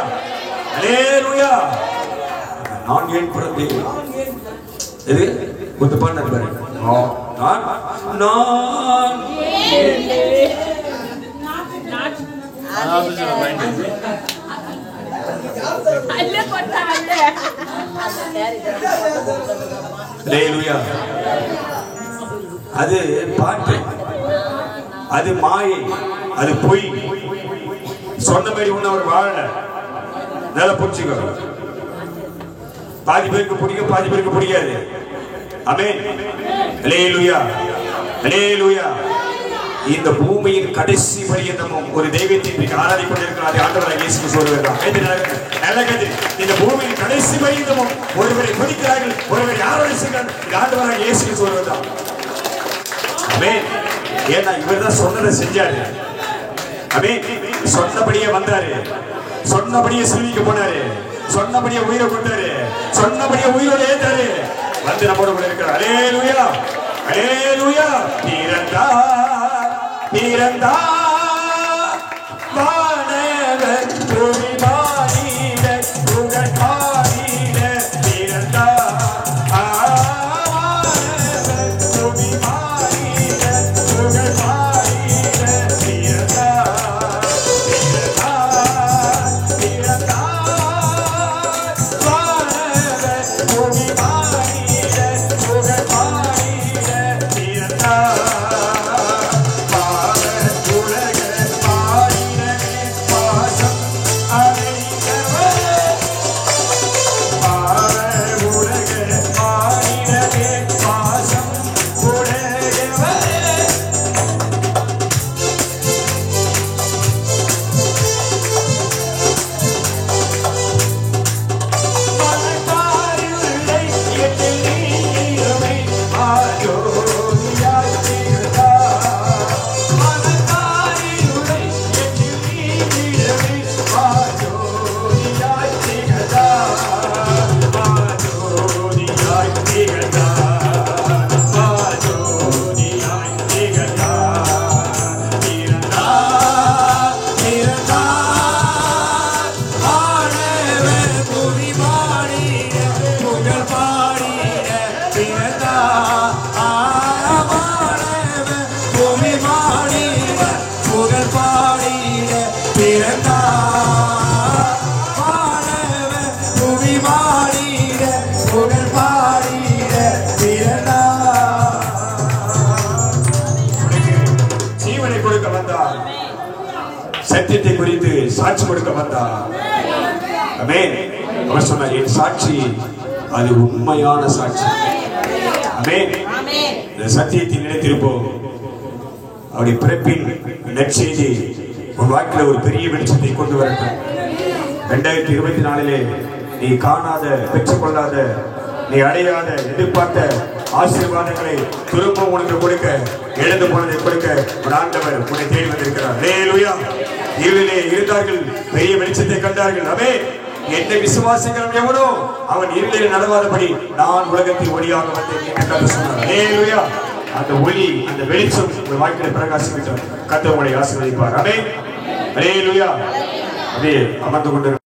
அல்லேலூயா. நான் ஏன் பிறந்தேன்? எது ஒரு பாட்டு பாரு. நான் அது பாட்டு, அது மாயை, அது பொய். சொன்ன மாதிரி ஒண்ணு அவர் வாழல. நல்லா புரிச்சுக்கோ. பாதி பேருக்கு பிடிக்கும், பாதி பேருக்கு பிடிக்காது. ஆமென். அல்லேலூயா அல்லேலூயா. இந்த பூமியின் கடைசி பரியந்தமும் ஒரு தெய்வத்தை ஆராதிக் கொண்டிருக்கிறார். ஆண்டவராகிய இயேசு சொல்லுகிறார். இந்த பூமியின் கடைசி பரியந்தமும் ஒருவரை துதிக்கிறார்கள், ஒருவரை ஆராதிக்கிறார்கள். ஆண்டவராகிய இயேசு சொல்லுகிறார். ஆமென். ஏன்னா இவர்தான் சொன்னதை செஞ்சாரு. ஆமென். சொன்னபடியே வந்தாரு, சொன்னபடியே சிலுவைக்கு போனாரு, சொன்னபடியே உயிரை கொடுத்தாரு, சொன்னபடியே உயிரோடு ஏத்தாரு. வந்து நம்மோடு கூட இருக்கிறார். அல்லேலூயா அல்லேலூயா. பிறந்தார் வானவர் பூமி மாறிட புகழ் பாடிட. பிறந்தார் வானவர் பூமி மாறிட புகழ் பாடிட. பிறந்தார் வானவர் பூமி மாறிட புகழ் பாடிட. பிறந்தார் சத்தியத்தை குறித்து சாட்சி கொடுக்க வந்தார். ஆமென். அவர் சொன்னார், என் சாட்சி அது உண்மையான சாட்சி. ஆமென். இந்த சத்தியத்தை நிலைத்திருப்போம். அவருடைய பிறப்பின் நற்செய்தி உன் வாழ்க்கையில ஒரு பெரிய வெளிச்சத்தை கொண்டு வரட்டும். 2024 நீ காணாத, பெற்றுக்கொள்ளாத, நீ அடையாத, எதிர்பார்த்த ஆசீர்வாதங்களை திரும்ப உனக்கு கொடுக்க, எழுந்து போனதை கொடுக்க ஒரு ஆண்டவர் உன்னை தேடி வந்திருக்கிறார். அல்லேலூயா. இருளிலே இருந்தார்கள், பெரிய வெளிச்சத்தை கண்டார்கள். ஆமென். என்னை விசுவாசிக்கிறவன் எவனோ அவன் இருளில் நடவாதபடி நான் உலகத்தின் ஒளியாக வந்தேன் என்று சொன்னார். அல்லேலூயா. அந்த ஒளி, அந்த வெளிச்சம் உங்கள் வாழ்க்கையில பிரகாசிக்கட்டும். கர்த்தர் உங்களை ஆசீர்வதிப்பார். ஆமென். அல்லேலூயா. அப்படியே அமர்ந்து கொண்டு